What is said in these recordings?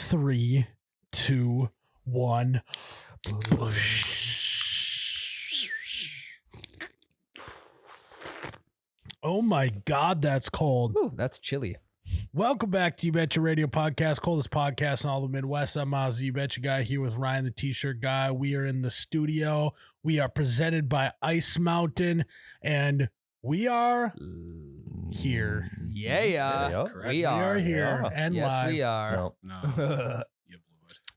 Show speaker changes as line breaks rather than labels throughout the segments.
3, 2, 1. Oh my God, that's cold.
Ooh, that's chilly.
Welcome back to You Betcha Radio Podcast, coldest podcast in all the Midwest. I'm Miles, the You Betcha guy, here with Ryan, the T-shirt guy. We are in the studio. We are presented by Ice Mountain, and we are here.
Yeah. We are
here and
yes,
live.
we are.
No, you blew it.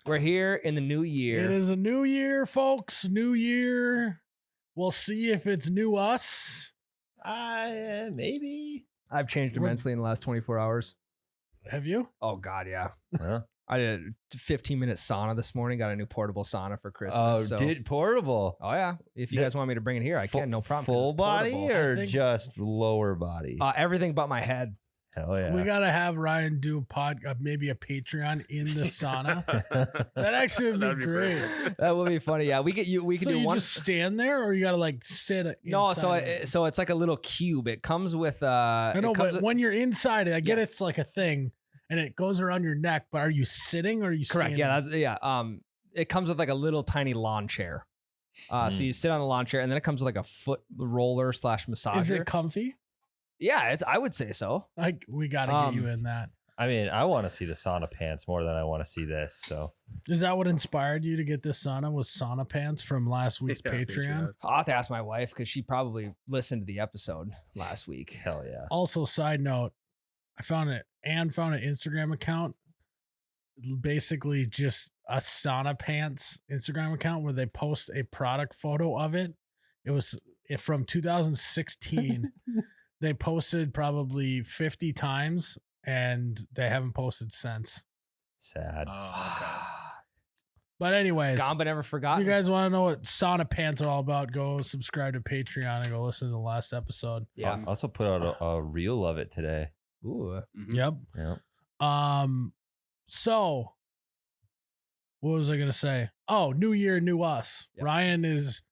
We're here in the new year.
It is a new year, folks. New year. We'll see if it's new us.
Maybe.
I've changed immensely in the last 24 hours.
Have you?
Oh, God, yeah.
Huh?
I did a 15-minute sauna this morning. Got a new portable sauna for Christmas.
Oh,
so.
did portable?
Oh, yeah. If you guys want me to bring it here, I can. No problem. 'cause
Full
it's
body
portable.
or
I think-
just lower body?
Everything but my head.
Hell yeah.
We gotta have Ryan do maybe a Patreon in the sauna. That actually would
That'd
be
be
great.
perfect.
That would be funny. Yeah, we can
So
do
you
one.
just stand there, or you gotta like sit?
No,
inside
so it's like a little cube. It comes with
I know,
it comes
but when you're inside it, I get
Yes.
it's like a thing, and it goes around your neck. But are you sitting or are you
correct.
standing?
Yeah, that's it comes with like a little tiny lawn chair. So you sit on the lawn chair, and then it comes with like a foot roller / massager.
Is it comfy?
Yeah, I would say so.
Like we gotta get you in that.
I mean, I want to see the sauna pants more than I want to see this. So
Is that what inspired you to get this sauna? Was sauna pants from last week's
Yeah,
Patreon?
I'll have to ask my wife because she probably listened to the episode last week.
hell yeah.
Also, side note, I found it. Anne found an Instagram account, basically just a sauna pants Instagram account where they post a product photo of it. It was from 2016. They posted probably 50 times, and they haven't posted since.
Sad.
Oh, okay.
But anyways,
Gone but never
if
forgotten.
you guys want to know what sauna pants are all about, go subscribe to Patreon and go listen to the last episode.
Yeah.
I also put out a reel of it today.
Ooh.
Mhm.
Yep.
Yeah.
So what was I gonna say? Oh, new year, new us.
Yep.
Ryan is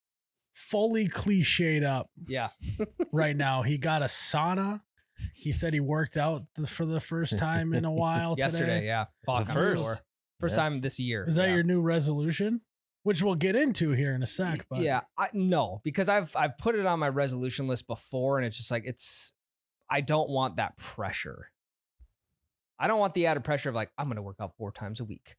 fully cliched up
Yeah.
right now. He got a sauna. He said he worked out for the first time in a while
Yesterday.
today.
Yeah. Fuck,
The
I'm
first.
sore. First
Yeah.
time this year.
Is that
yeah.
your new resolution? Which we'll get into here in a sec. But
Yeah, no, because I've put it on my resolution list before, and it's just like I don't want that pressure. I don't want the added pressure of like I'm gonna work out 4 times a week,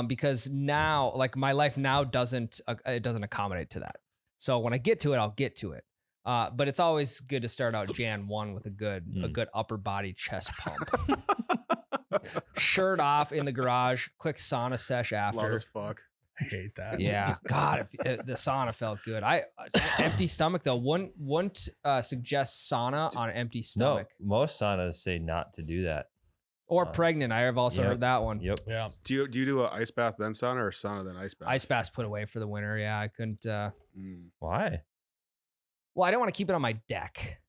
because now like my life now doesn't accommodate to that. So when I get to it, I'll get to it. But it's always good to start out Jan 1 with a good upper body chest pump. Shirt off in the garage, quick sauna sesh
Loud
after.
as fuck.
I hate that.
Yeah, God, the sauna felt good. Empty stomach though. Wouldn't suggest sauna on an empty
No,
stomach
most saunas say not to do that.
or pregnant. I have also
Yep.
heard that one.
Yep.
Yeah.
Do you do an ice bath then sauna or sauna then ice bath?
Ice baths put away for the winter. Yeah, I couldn't.
Mm.
Why?
Well, I didn't want to keep it on my deck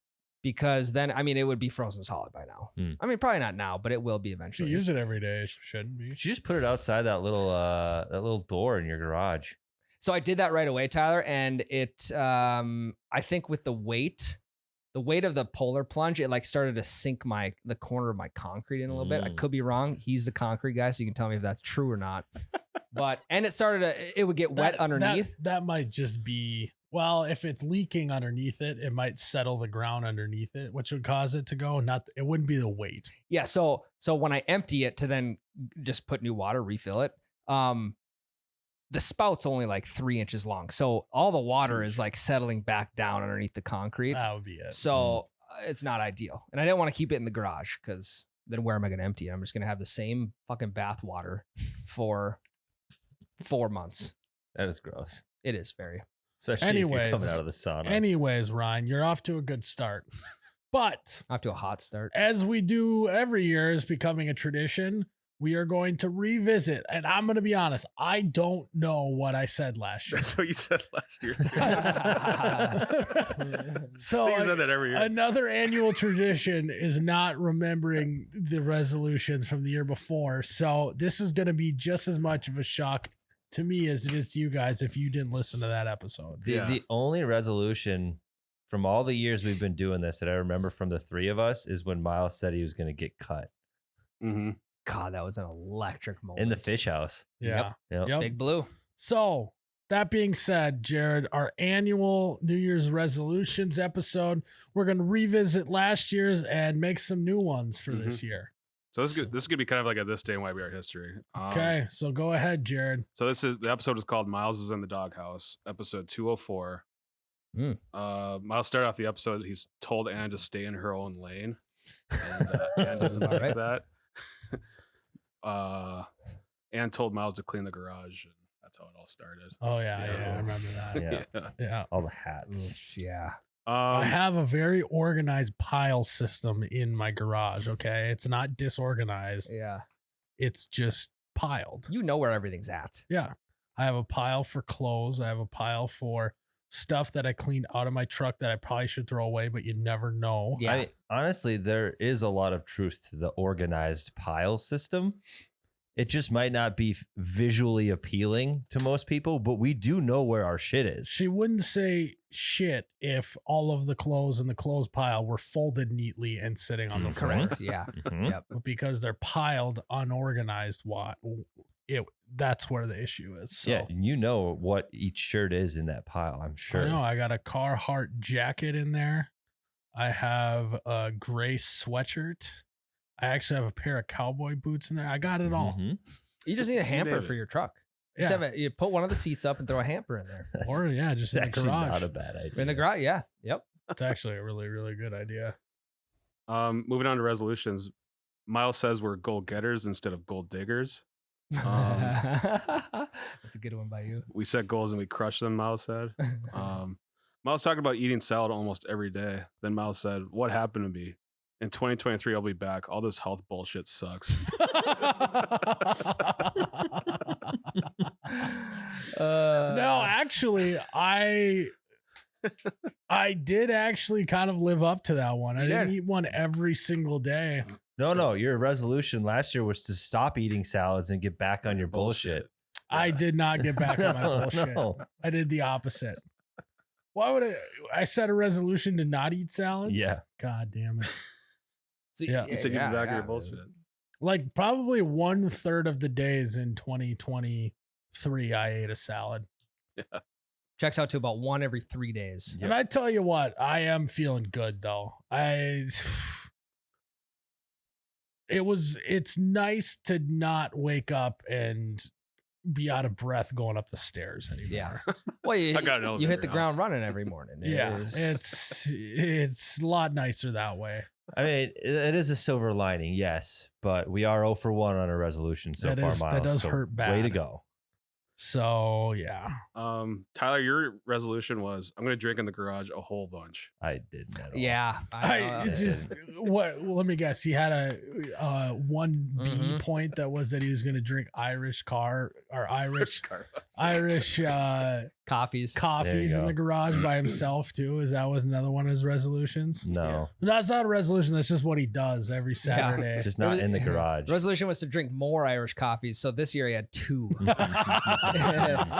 because then I mean it would be frozen solid by now.
Mm.
I mean probably not now, but it will be
If you
eventually.
use it every day, it shouldn't be.
You should just put it outside that little door in your garage.
So I did that right away, Tyler, and it I think with the weight of the polar plunge, it like started to sink the corner of my concrete in a little bit. I
Mm.
could be wrong. He's the concrete guy, so you can tell me if that's true or not. And it would get wet underneath.
That might just be, well, if it's leaking underneath it, it might settle the ground underneath it, which would cause it to go. It wouldn't be the weight.
Yeah. So when I empty it to then just put new water, refill it, the spout's only like 3 inches long. So all the water is like settling back down underneath the concrete.
That would be it.
So it's not ideal. And I didn't want to keep it in the garage because then where am I going to empty it? I'm just going to have the same fucking bath water for 4 months.
That is gross.
It is very.
Especially if
Anyways,
you're coming out of the sauna.
Anyways, Ryan, you're off to a good start. But
Off to a hot start.
as we do every year, is becoming a tradition. We are going to revisit, and I'm going to be honest, I don't know what I said last year.
That's what you said last year. Too.
So
I think you said that every year.
another annual tradition is not remembering the resolutions from the year before. So this is going to be just as much of a shock to me as it is to you guys if you didn't listen to that episode.
The only resolution from all the years we've been doing this that I remember from the 3 of us is when Miles said he was going to get cut.
Mm-hmm.
God, that was an electric moment.
in the fish house.
Yeah.
Yep.
Big Blue.
So that being said, Jared, our annual New Year's resolutions episode, we're going to revisit last year's and make some new ones for this year.
So this could be kind of like a this day in YBR history.
Okay, so go ahead, Jared.
So the episode is called Miles is in the Doghouse, episode 204. Miles started off the episode. He's told Anne to stay in her own lane. And Anne doesn't like that. Anne told Miles to clean the garage, and that's how it all started.
Oh yeah, I remember that.
Yeah. All the hats.
Yeah.
I have a very organized pile system in my garage. Okay, it's not disorganized.
Yeah.
It's just piled.
You know where everything's at.
Yeah, I have a pile for clothes. I have a pile for stuff that I cleaned out of my truck that I probably should throw away, but you never know.
Yeah.
Honestly, there is a lot of truth to the organized pile system. It just might not be visually appealing to most people, but we do know where our shit is.
She wouldn't say shit if all of the clothes in the clothes pile were folded neatly and sitting on the floor.
Correct. Yeah.
Mhm.
Yep.
But because they're piled unorganized, that's where the issue is. So.
Yeah, you know what each shirt is in that pile, I'm sure.
I know. I got a Carhartt jacket in there. I have a gray sweatshirt. I actually have a pair of cowboy boots in there. I got it all.
Mhm.
You just need a hamper
David.
for your truck.
Yeah.
You put one of the seats up and throw a hamper in there.
Or just
It's
in the
actually
garage.
not a bad idea.
In the garage, yeah. Yep.
It's actually a really, really good idea.
Moving on to resolutions. Miles says we're goal getters instead of gold diggers.
That's a good one by you.
We set goals and we crush them, Miles said. Miles talking about eating salad almost every day. Then Miles said, "What happened to me? In 2023, I'll be back. All this health bullshit sucks."
No, actually, I did actually kind of live up to that one. I
You
didn't
did.
eat one every single day.
No, your resolution last year was to stop eating salads and get back on your bullshit.
I did not get back on my
No,
bullshit.
no.
I did the opposite. Why would I set a resolution to not eat salads?
Yeah.
God damn it.
So,
Yeah.
You said you'd be back on your bullshit.
Like probably 1/3 of the days in 2023, I ate a salad.
Checks out to about one every 3 days.
And I tell you what, I am feeling good though. It's nice to not wake up and be out of breath going up the stairs anymore.
Yeah. Well, you
I got an
hit
elevator
the
now.
ground running every morning.
Yeah.
It is-
It's a lot nicer that way.
I mean, it is a silver lining, yes, but we are 0 for 1 on a resolution so
That
far,
is- that
Miles.
does
so
hurt
Way to
bad.
go.
So yeah.
Tyler, your resolution was, I'm going to drink in the garage a whole bunch.
I didn't at all.
yeah. I know.
It just what? Well, let me guess. He had a 1B
Mhm.
point that was that he was going to drink Irish
Coffees.
coffees in
go.
the garage by himself too. That was another one of his resolutions.
No,
That's not a resolution. That's just what he does every Saturday.
just not
was-
in the garage.
Resolution was to drink more Irish coffees. So this year he had 2.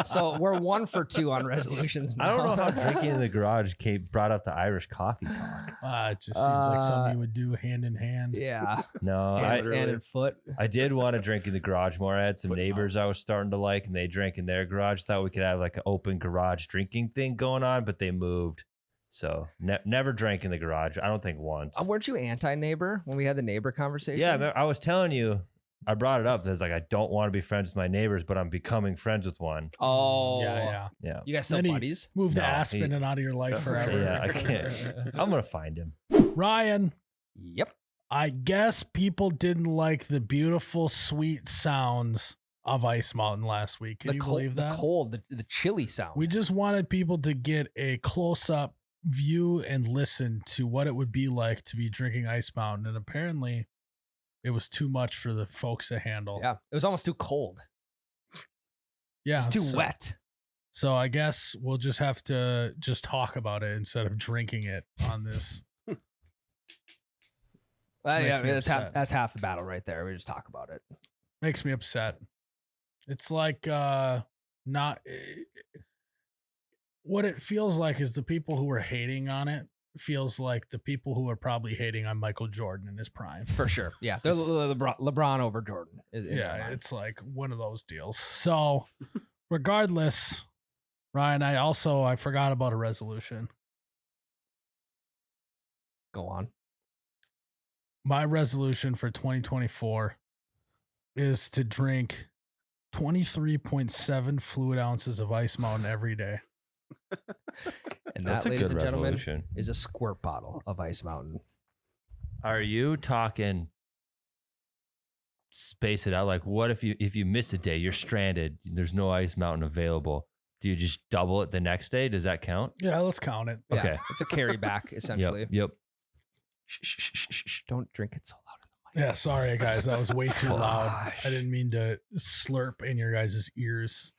So we're 1 for 2 on resolutions.
I don't know how
now.
drinking in the garage brought up the Irish coffee talk.
It just seems like something you would do hand in hand.
Yeah.
No,
Hand
really.
and foot.
I did want to drink in the garage more. I had some neighbors I was starting to like, and they drank in their garage. Thought we could have like an open garage drinking thing going on, but they moved. So never drank in the garage. I don't think once.
Weren't you anti-neighbor when we had the neighbor conversation?
Yeah, I was telling you, I brought it up. That like I don't want to be friends with my neighbors, but I'm becoming friends with one.
Oh.
Yeah.
Yeah,
You guys still
Then he-
buddies?
Move to
No,
Aspen
he-
and out of your life forever.
yeah. I can't. I'm gonna find him.
Ryan,
Yep.
I guess people didn't like the beautiful, sweet sounds of Ice Mountain last week. Can you believe that?
The cold, the chilly sound.
We just wanted people to get a close-up view and listen to what it would be like to be drinking Ice Mountain, and apparently it was too much for the folks to handle.
Yeah. It was almost too cold.
Yeah,
It was too
so-
wet.
So I guess we'll just have to just talk about it instead of drinking it on this.
Yeah,
makes me upset.
that's half the battle right there. We just talk about it.
Makes me upset. It's like not what it feels like is the people who were hating on it feels like the people who are probably hating on Michael Jordan in his prime.
For sure. Yeah. They're LeBron over Jordan.
Yeah, it's like one of those deals. So regardless, Ryan, I forgot about a resolution.
Go on.
My resolution for 2024 is to drink 23.7 fluid ounces of Ice Mountain every day.
And
That's
that,
a
ladies
good
and gentlemen,
resolution.
is a squirt bottle of Ice Mountain.
Are you talking space it out? Like, what if you miss a day, you're stranded, there's no Ice Mountain available? Do you just double it the next day? Does that count?
Yeah, let's count it.
Yeah,
Okay.
it's a carry back, essentially.
Yep.
Shh. Don't drink it so loud in the mic.
Yeah, sorry guys, that was way too loud.
Gosh.
I didn't mean to slurp in your guys' ears.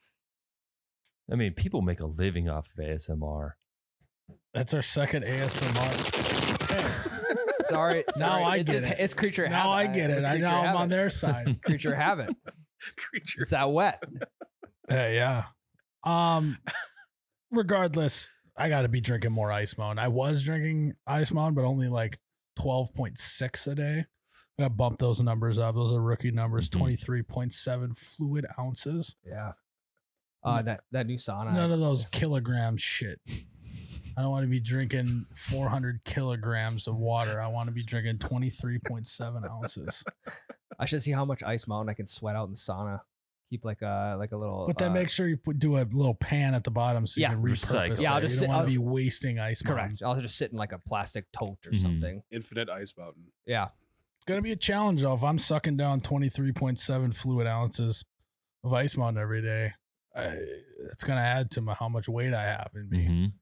I mean, people make a living off of ASMR.
That's our second ASMR. Hey,
Sorry.
Now I
it's
get it.
It's creature habit.
now I get it. I know I'm on their side.
Creature habit.
Creature.
It's that wet.
Yeah. Regardless, I got to be drinking more Ice Mountain. I was drinking Ice Mountain, but only like 12.6 a day. I got to bump those numbers up. Those are rookie numbers.
Mhm.
23.7 fluid ounces.
Yeah. That new sauna.
None of those kilograms shit. I don't want to be drinking 400 kilograms of water. I want to be drinking 23.7 ounces.
I should see how much Ice Mountain I can sweat out in the sauna. Keep like a little.
But then make sure you do a little pan at the bottom so you
Yeah,
can repurpose
recycle.
it.
Yeah, I'll
You
just
don't
sit-
want to
I'll
be wasting Ice Mountain.
correct. I'll just sit in like a plastic tote or
Mhm.
something.
Infinite Ice Mountain.
Yeah.
It's going to be a challenge, though. If I'm sucking down 23.7 fluid ounces of Ice Mountain every day, it's going to add to how much weight I have in me.
Mhm.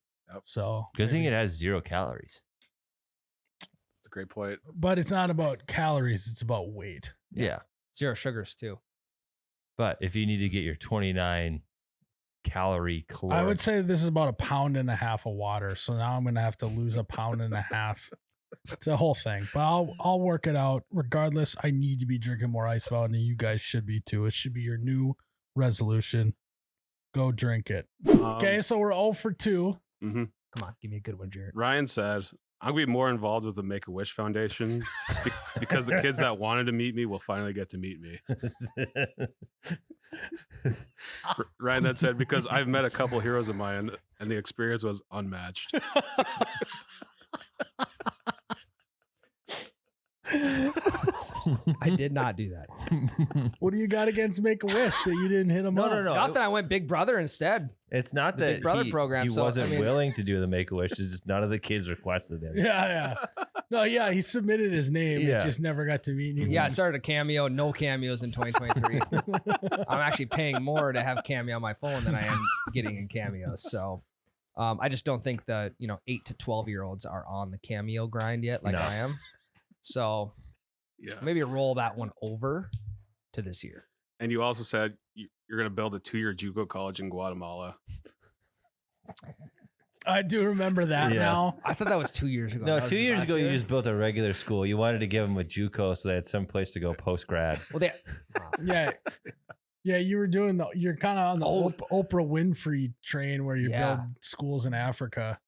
So
Good thing
maybe-
it has 0 calories.
That's a great point.
But it's not about calories. It's about weight.
Yeah.
0 sugars too.
But if you need to get your 29 calorie caloric,
I would say this is about 1.5 pounds of water. So now I'm going to have to lose 1.5 pounds. It's a whole thing, but I'll work it out. Regardless, I need to be drinking more Ice Mountain, and you guys should be too. It should be your new resolution. Go drink it. Okay, so we're 0 for 2.
Mhm.
Come on, give me a good one, Jared.
Ryan said, I'm going to be more involved with the Make-A-Wish Foundation because the kids that wanted to meet me will finally get to meet me. Ryan then said, because I've met a couple heroes of mine and the experience was unmatched.
I did not do that.
What do you got against Make-A-Wish that you didn't hit them up?
No.
Nothing. I went Big Brother instead.
It's not
The
that
Big Brother
he,
program,
he
so, I
wasn't
mean-
willing to do the Make-A-Wish. It's just none of the kids requested him.
Yeah. No, yeah, he submitted his name.
Yeah.
It just never got to meet anyone.
Yeah, I started a cameo. No cameos in 2023. I'm actually paying more to have cameo on my phone than I am getting in cameos. So I just don't think the 8 to 12-year-olds are on the cameo grind yet, like
No.
I am. So
Yeah.
maybe roll that one over to this year.
And you also said you're going to build a 2-year JUCO college in Guatemala.
I do remember that
Yeah.
now.
I thought that was 2 years ago.
No,
That was
2
just
years
last
ago, you
year?
just built a regular school. You wanted to give them a JUCO so they had some place to go post grad.
Well, they,
Yeah, you were doing you're kind of on the
Oh.
Oprah Winfrey train where you
Yeah.
build schools in Africa,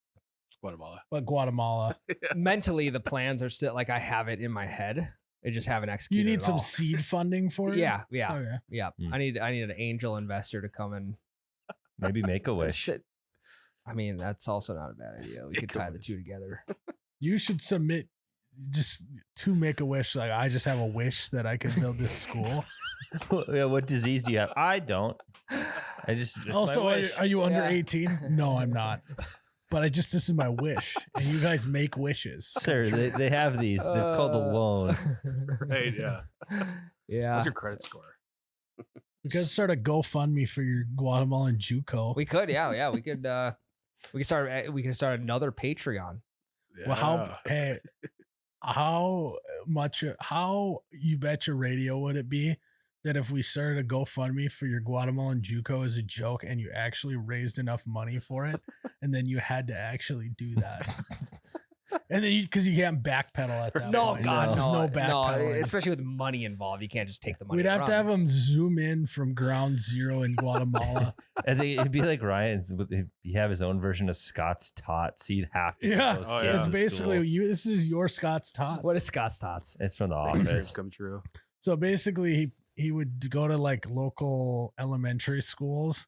Guatemala.
but Guatemala.
mentally, the plans are still like I have it in my head. I just haven't
You
executed.
need
it
some
all.
seed funding for it?
Yeah.
Okay.
Yeah.
Hmm.
I need an angel investor to come and
Maybe make a wish.
sit. I mean, that's also not a bad idea. We could tie the
Make-A-Wish.
two together.
You should submit just to Make-A-Wish. Like, I just have a wish that I can build this school.
Yeah, what disease do you have? I don't. I just it's my
Also,
wish.
are you under
Yeah.
18? No, I'm not. But this is my wish. And you guys make wishes.
Sir, they have these. It's called a loan.
Right, yeah.
Yeah.
What's your credit score?
You guys start a GoFundMe for your Guatemalan JUCO.
We could, yeah. We could start another Patreon.
Well, how you bet your radio would it be that if we started a GoFundMe for your Guatemalan JUCO as a joke and you actually raised enough money for it and then you had to actually do that? And then because you can't backpedal at that
No,
point.
God,
There's
no,
no backpedaling.
especially with money involved, you can't just take the money.
We'd
and
have to
run.
have him zoom in from ground zero in Guatemala.
I think it'd be like Ryan's. He have his own version of Scott's Tots. He'd have to.
Yeah,
get those
Oh,
kids
yeah.
it's
to
basically
school.
this is your Scott's Tots.
What is Scott's Tots?
It's from the
Dreams
office.
come true.
So basically, he would go to like local elementary schools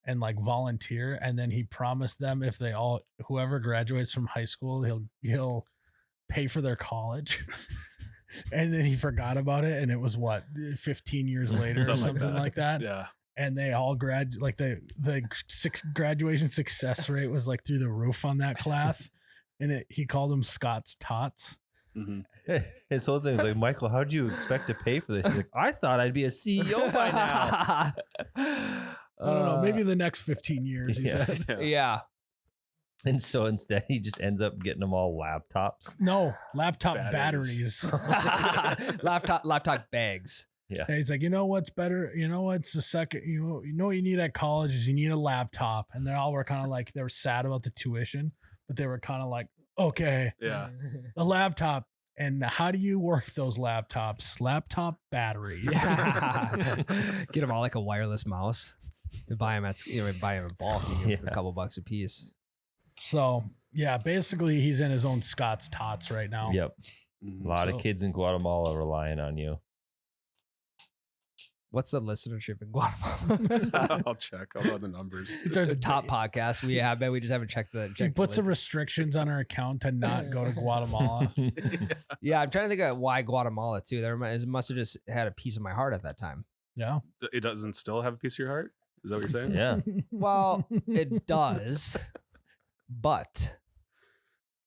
and like volunteer, and then he promised them if they all whoever graduates from high school, he'll pay for their college. And then he forgot about it, and it was what 15 years later or something like that.
Yeah.
And they all like the graduation success rate was like through the roof on that class, and he called them Scott's Tots.
hmm
His whole thing was like, Michael, how'd you expect to pay for this? He's like, I thought I'd be a CEO by now.
I don't know, maybe the next 15 years. He
Yeah.
said,
Yeah.
And so instead, he just ends up getting them all laptops.
no laptop
Batteries.
batteries.
laptop bags.
Yeah.
And he's like, you know what's better? You know what's the second? You know what you need at college is you need a laptop. And they all were kind of like they were sad about the tuition, but they were kind of like, okay,
Yeah.
a laptop. And how do you work those laptops? Laptop batteries.
Get them all like a wireless mouse. You buy them buy them in bulk. You get them for
Yeah.
a couple bucks a piece.
So yeah, basically he's in his own Scott's Tots right now.
Yep.
Mhm.
A lot
So-
of kids in Guatemala relying on you.
What's the listenership in Guatemala?
I'll check. I'll run the numbers.
It's
the top podcast we have, man. We just haven't checked the.
He
checked the
put some
list.
restrictions on our account to not go to Guatemala.
Yeah, I'm trying to think of why Guatemala too. It must have just had a piece of my heart at that time.
Yeah.
It doesn't still have a piece of your heart? Is that what you're saying?
Yeah.
Well, it does, but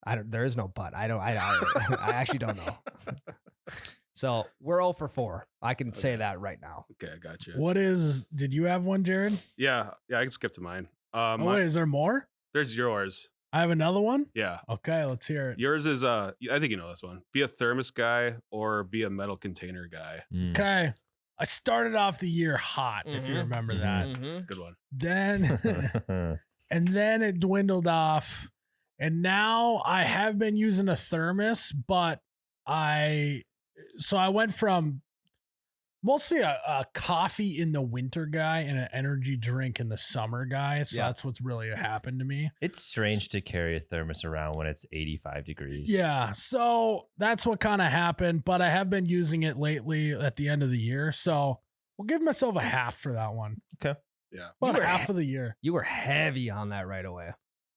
I don't. There is no but. I don't. I actually don't know. So we're 0 for 4. I can say that right now.
Okay, I got you.
Did you have one, Jared?
Yeah, I can skip to mine.
Oh, wait, is there more?
There's yours.
I have another one.
Yeah.
Okay, let's hear it.
Yours is I think you know this one. Be a thermos guy or be a metal container guy.
Mm.
Okay. I started off the year hot, if you
Mhm.
remember
Mhm.
that.
Mm-hmm.
Good one.
Then and then it dwindled off. And now I have been using a thermos, but I went from mostly a coffee in the winter guy and an energy drink in the summer guy. So
Yeah.
that's what's really happened to me.
It's strange to carry a thermos around when it's 85 degrees.
Yeah. So that's what kind of happened. But I have been using it lately at the end of the year. So we'll give myself a half for that one.
Yeah.
About
You were
half of the year.
You were heavy on that right away.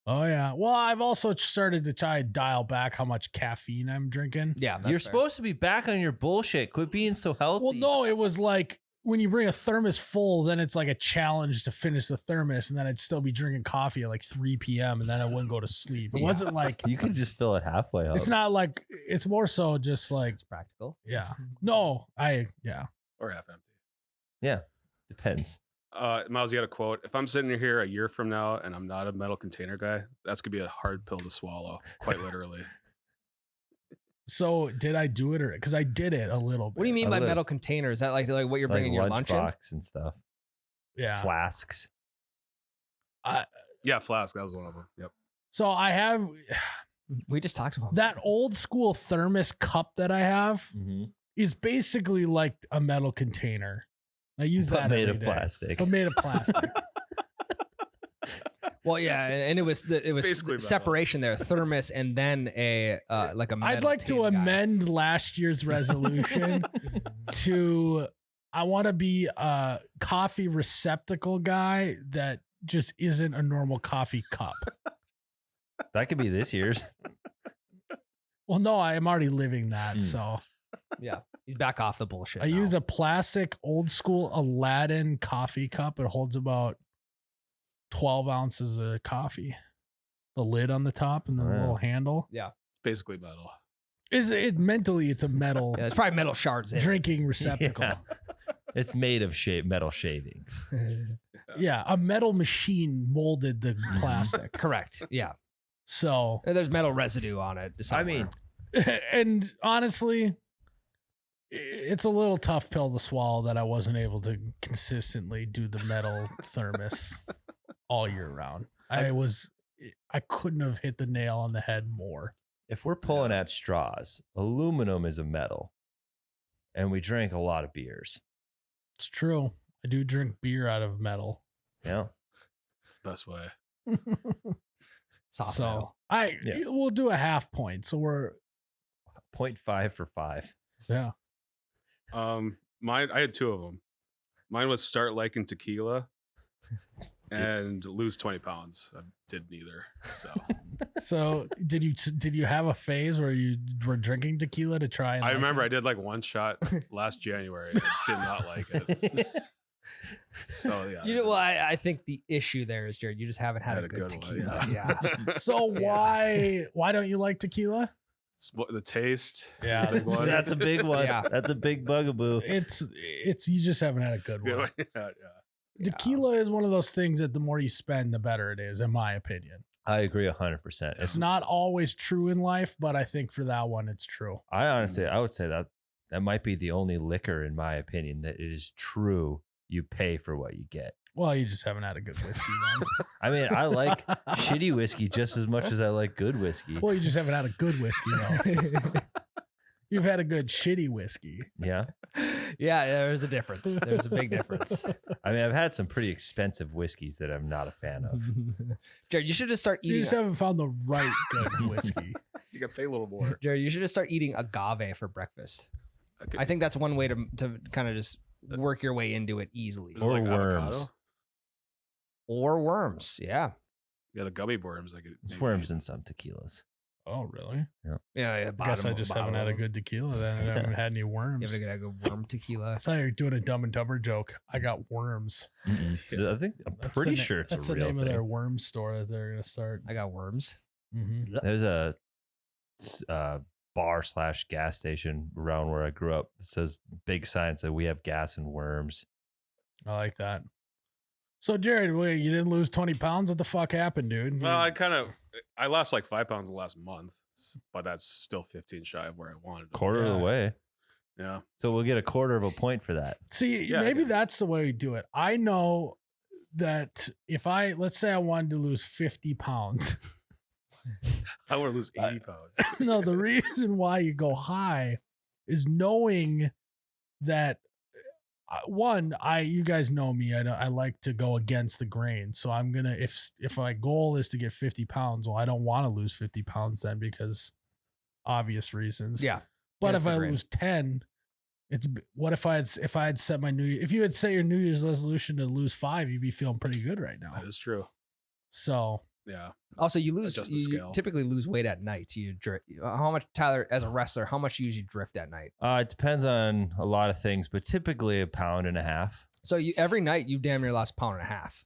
Oh, yeah. Well, I've also started to try and dial back how much caffeine I'm drinking.
Yeah, that's
You're
fair.
supposed to be back on your bullshit. Quit being so healthy.
Well, no, it was like when you bring a thermos full, then it's like a challenge to finish the thermos, and then I'd still be drinking coffee at like 3 p.m. and then I wouldn't go to sleep. It
Yeah.
wasn't like
You can just fill it halfway up.
it's not like it's more so just like
It's practical.
yeah. No, yeah.
Or half empty.
Yeah. Depends.
Miles, you got a quote. If I'm sitting here a year from now and I'm not a metal container guy, that's gonna be a hard pill to swallow, quite literally.
So did I do it or because I did it a little bit?
What do you mean
A
by
little-
metal container? Is that like what you're bringing your lunch in?
lunchbox and stuff.
Yeah.
Flasks.
Yeah, flask. That was one of them. Yep.
So I have
We just talked about
that old school thermos cup that I have
Mm-hmm.
is basically like a metal container. I use
But
that
made
every
of
day.
plastic.
But made of plastic.
Well, yeah, and it was
basically metal.
separation there, thermos, and then a like a.
I'd like to
metal tin guy.
amend last year's resolution to I want to be a coffee receptacle guy that just isn't a normal coffee cup.
That could be this year's.
Well, no, I am already living that.
Mm.
So
Yeah, he's back off the bullshit.
I use a plastic old school Aladdin coffee cup. It holds about 12 ounces of coffee. The lid on the top and the
Wow.
little handle.
Basically metal.
Is it mentally it's a metal
Yeah, there's probably metal shards in it.
drinking receptacle.
Yeah. It's made of metal shavings.
Yeah, a metal machine molded the plastic.
Correct. Yeah,
So,
and there's metal residue on it.
I mean,
and honestly, it's a little tough pill to swallow that I wasn't able to consistently do the metal thermos all year round. I couldn't have hit the nail on the head more.
if we're pulling at straws, aluminum is a metal, and we drink a lot of beers.
It's true. I do drink beer out of metal.
Yeah.
It's the best way.
Soft
So
metal.
we'll do a half point. So we're
0.5 for 5.
yeah.
Mine, I had 2 of them. Mine was start liking tequila and lose 20 pounds. I did neither. So
So did you have a phase where you were drinking tequila to try and
I remember
it?
I did like 1 shot last January. And I did not like it. So yeah.
You know, well, I think the issue there is, Jared, you just haven't had a good
one,
tequila.
yeah.
So why don't you like tequila?
The taste.
Yeah,
the big one.
That's a big one.
Yeah.
That's a big bugaboo.
It's you just haven't had a good one.
Yeah.
Tequila is one of those things that the more you spend, the better it is, in my opinion.
I agree 100%.
It's not always true in life, but I think for that one, it's true.
I would say that might be the only liquor, in my opinion, that it is true. You pay for what you get.
Well, you just haven't had a good whiskey then.
I mean, I like shitty whiskey just as much as I like good whiskey.
Well, you just haven't had a good whiskey though. You've had a good shitty whiskey.
Yeah.
Yeah, there's a difference. There's a big difference.
I mean, I've had some pretty expensive whiskeys that I'm not a fan of.
Jared, you should just start
You
eating.
just haven't found the right good whiskey.
You got to pay a little more.
Jared, you should just start eating agave for breakfast. I think that's one way to kind of just work your way into it easily.
Is it
Or
like
worms.
avocado?
Or worms. Yeah.
Yeah, the gummy worms. Like
There's worms in some tequilas.
Oh, really?
Yeah.
I guess I just haven't had a good tequila then. I haven't had any
You
worms.
haven't had a good worm tequila.
I thought you were doing a Dumb and Dumber joke. I got worms.
I'm
That's
pretty
the na-
sure it's
that's
a
the
real
name
thing.
of their worm store that they're gonna start.
I got worms.
Mm-hmm.
There's a bar / gas station around where I grew up. It says big signs that we have gas and worms.
I like that. So, Jared, wait, you didn't lose 20 pounds? What the fuck happened, dude?
Well, I lost like 5 pounds the last month, but that's still 15 shy of where I wanted.
Quarter of the
Yeah.
way.
Yeah.
So we'll get a quarter of a point for that.
See,
Yeah,
maybe
yeah.
that's the way we do it. I know that if let's say I wanted to lose 50 pounds.
I want to lose 80 pounds.
No, the reason why you go high is knowing that you guys know me. I like to go against the grain. So I'm gonna if my goal is to get 50 pounds, well, I don't want to lose 50 pounds then because obvious reasons.
Yeah.
But
Against
if
the
I
grain.
lose 10, it's what if I had set my if you had set your New Year's resolution to lose 5, you'd be feeling pretty good right now.
That is true.
So
Yeah.
Also, you lose.
Adjust the
You
scale.
typically lose weight at night. You drift. How much, Tyler, as a wrestler? How much you usually drift at night?
It depends on a lot of things, but typically 1.5 pounds.
So every night you damn near lost 1.5 pounds.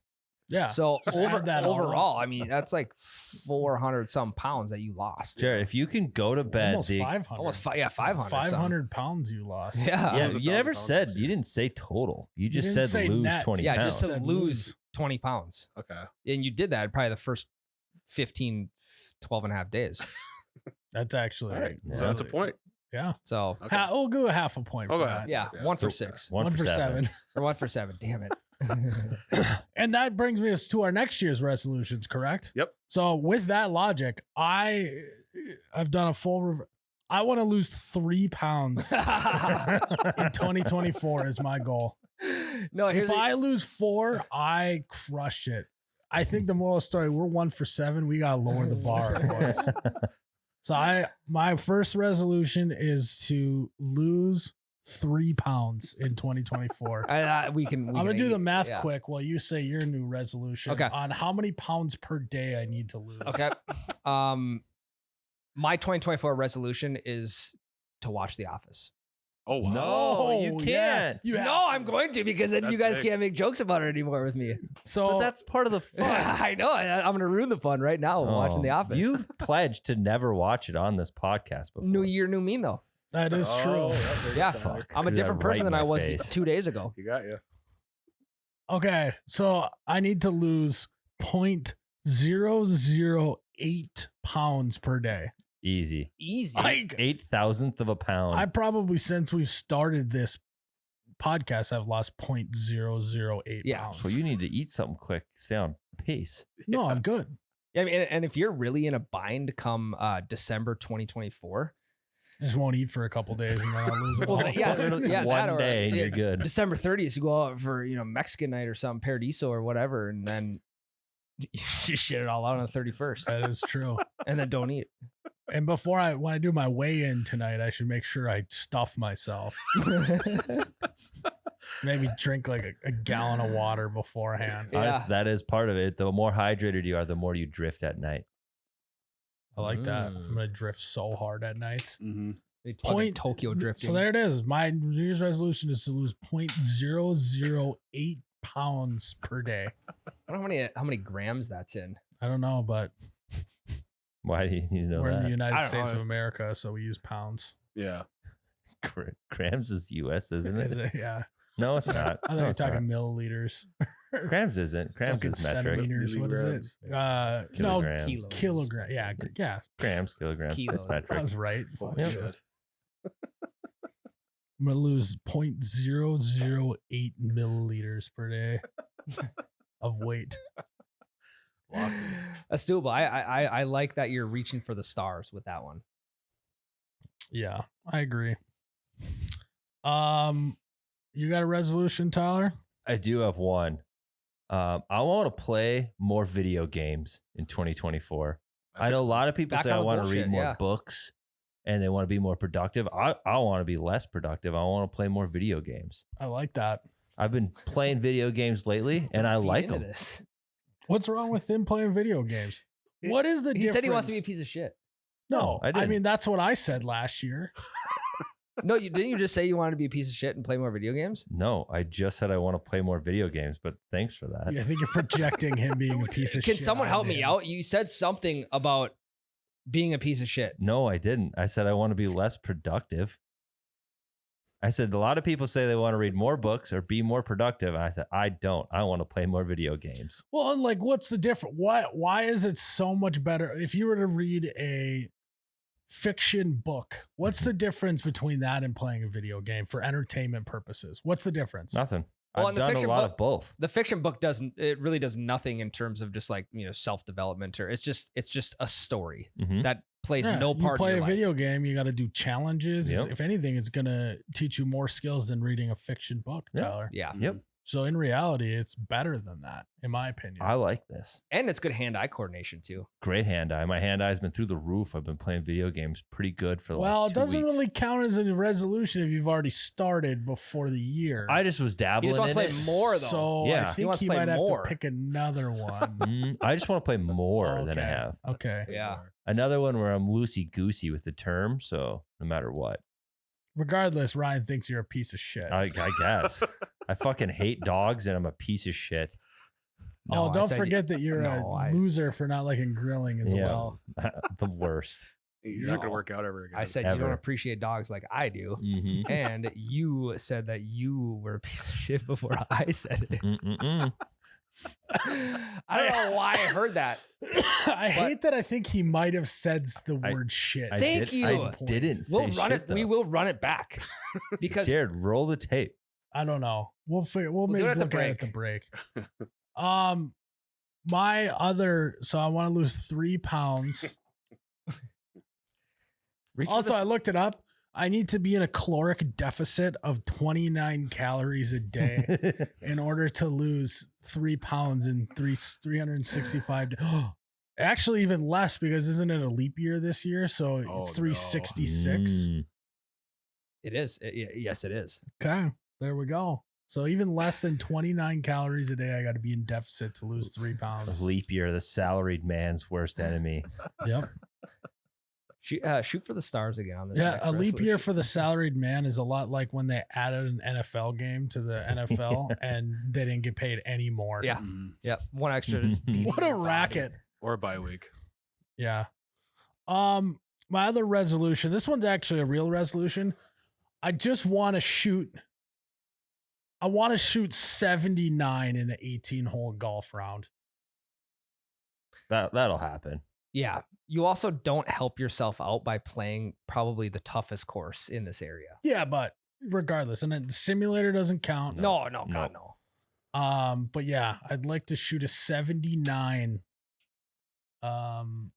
yeah.
So
Just add that all
overall,
up.
I mean, that's like 400 some pounds that you lost.
Jared, if you can go to bed,
almost 500.
Almost 500.
500 pounds you lost.
Yeah.
yeah,
Almost
you never
1,000
said
pounds,
you
yeah.
didn't say total. You just
didn't
said
say
lose
net.
20
Yeah,
pounds.
just to
Said
lose
lose.
20 pounds.
Okay.
And you did that probably the first 15, 12 and a half days.
That's actually
All right.
right.
So that's a point.
Yeah.
So,
Okay.
We'll go half a point
Oh,
for
go ahead.
that.
yeah,
Yeah.
1 for
So,
6
1 for 7.
or 1 for 7. Damn it.
And that brings me to our next year's resolutions, correct?
Yep.
So with that logic, I've done a full I want to lose 3 pounds in 2024 is my goal.
No, here's
If I lose 4, I crush it. I think the moral of the story, we're 1 for 7. We gotta lower the bar, boys. So my first resolution is to lose 3 pounds in 2024.
we can.
I'm gonna do the math
yeah.
quick while you say your new resolution
Okay.
on how many pounds per day I need to lose.
Okay. My 2024 resolution is to watch The Office.
Oh wow.
No, you
yeah.
can't.
You have
No,
to.
I'm going to because then
That's
you guys
big.
can't make jokes about it anymore with me.
So
But that's part of the fun.
I know. I'm going to ruin the fun right now watching The Office.
You pledged to never watch it on this podcast before.
New year, new me though.
that is
Oh,
true.
there
Yeah.
you go.
Fuck.
I'm a
Threw
different
that right
person
in
than I
my
was
face.
2 days ago.
You got you.
Okay, so I need to lose 0.008 pounds per day.
Easy.
Easy.
Like
8,000th of a pound.
I probably since we've started this podcast, I've lost 0.008
Yeah.
pounds.
So you need to eat something quick. Stay on pace.
No, I'm good.
Yeah, I mean, and if you're really in a bind come December 2024,
I just won't eat for a couple days and then I'll lose it all.
well, yeah,
One
that or,
day and you're good.
December 30th, you go out for Mexican night or something, Paradiso or whatever, and then you shit it all out on the 31st,
That is true.
and then don't eat.
And when I do my weigh-in tonight, I should make sure I stuff myself. Maybe drink like a gallon of water beforehand.
Yeah.
That is part of it. The more hydrated you are, the more you drift at night.
I like that. I'm gonna drift so hard at nights.
Mm-hmm.
Point Tokyo drifting.
So there it is. My New Year's resolution is to lose 0.008 pounds per day.
I don't know how many grams that's in.
I don't know, but
Why do you need to know
we're in the
that?
United
I don't
States
know.
of America, so we use pounds.
Yeah.
Grams is US, isn't
Is
it?
it? Yeah.
No, it's not.
I thought
No,
you're
it's
talking
not.
milliliters.
Grams isn't. Grams
Fucking
is metric.
centimeters. What is
Milligrams.
it? No,
Kilograms.
Kilos.
kilogram. Yeah, yeah.
Grams, kilograms.
Kilos.
That's
I
metric.
was right.
Fuck
Yep.
shit.
I'm gonna lose 0.008 milliliters per day of weight.
That's doable. I like that you're reaching for the stars with that one.
Yeah, I agree. You got a resolution, Tyler?
I do have one. I want to play more video games in 2024. I know a lot of people
Back
say
on
I
the
want to
bullshit,
read more
yeah.
books and they want to be more productive. I want to be less productive. I want to play more video games.
I like that.
I've been playing video games lately and I
Feed
like
into
them.
this.
What's wrong with him playing video games? What is the
He
difference?
said he wants to be a piece of shit.
No,
I
I
didn't.
mean that's what I said last year.
No, didn't you just say you wanted to be a piece of shit and play more video games?
No, I just said I want to play more video games, but thanks for that.
Yeah, I think you're projecting him being a piece of
Can
shit.
someone help
on
me
him.
out? You said something about being a piece of shit.
No, I didn't. I said I want to be less productive. I said a lot of people say they want to read more books or be more productive. And I said, I don't. I want to play more video games.
Well, and like, what's the difference? Why is it so much better if you were to read a fiction book? What's the difference between that and playing a video game for entertainment purposes? What's the difference?
Nothing.
Well,
I've
in the
done a
fiction
lot
book-
of both.
The fiction book really does nothing in terms of just like, self-development, or it's just a story
Mhm.
that plays
Yeah,
no part
you play
in
a
your
video
life.
game, you got to do challenges.
Yep.
If anything, it's gonna teach you more skills than reading a fiction book,
Yeah.
Tyler.
Yeah.
Yep.
So in reality, it's better than that, in my opinion.
I like this.
And it's good hand-eye coordination too.
Great hand-eye. My hand-eye's been through the roof. I've been playing video games pretty good for the
Well,
last
it
2
doesn't
weeks.
really count as a resolution if you've already started before the year.
I just was dabbling
wants
in
to
it.
play more, though.
So
Yeah.
I
He
think
wants
he
to play
might have
more.
to pick another one.
I just want to play more than I
Okay.
have.
Okay.
Yeah.
Another one where I'm loosey-goosey with the term, so no matter what.
Regardless, Ryan thinks you're a piece of shit.
I guess. I fucking hate dogs and I'm a piece of shit.
No,
oh,
I
don't
said-
forget that you're
no,
a
I-
loser for not liking grilling as
Yeah.
well.
The worst.
You're not gonna
No.
work out ever again.
I said you
Ever.
don't appreciate dogs like I do.
hmm
And you said that you were a piece of shit before I said it.
Mm-mm-mm.
I don't know why I heard that.
I hate that I think he might have said the
I-
word shit.
I
Thank
did-
you.
I didn't say
We'll run
shit,
it. We
though.
will run it back because
Jared, roll the tape.
I don't know. We'll figure. We'll
We'll
maybe
do it at the
look at it at the break. My other. So I want to lose 3 pounds.
reach for
Also,
the-
I looked it up. I need to be in a caloric deficit of 29 calories a day in order to lose 3 pounds in 365 days. Actually, even less because isn't it a leap year this year? So
Oh,
it's
no.
366.
Mm.
it is. Yes, it is.
Okay, there we go. So even less than 29 calories a day, I got to be in deficit to lose 3 pounds.
Leap year, the salaried man's worst enemy.
Yep.
Shoot for the stars again on this.
Yeah,
next
a leap year
resolution.
for the salaried man is a lot like when they added an NFL game to the NFL and they didn't get paid any more.
Yeah.
Mhm.
Yep, one extra. beating
What a
your body.
racket.
Or a bye week.
Yeah. My other resolution, this one's actually a real resolution. I just want to shoot 79 in an 18-hole golf round.
That'll happen.
Yeah. You also don't help yourself out by playing probably the toughest course in this area.
Yeah, but regardless, and then the simulator doesn't count.
No, God, no.
But yeah, I'd like to shoot a 79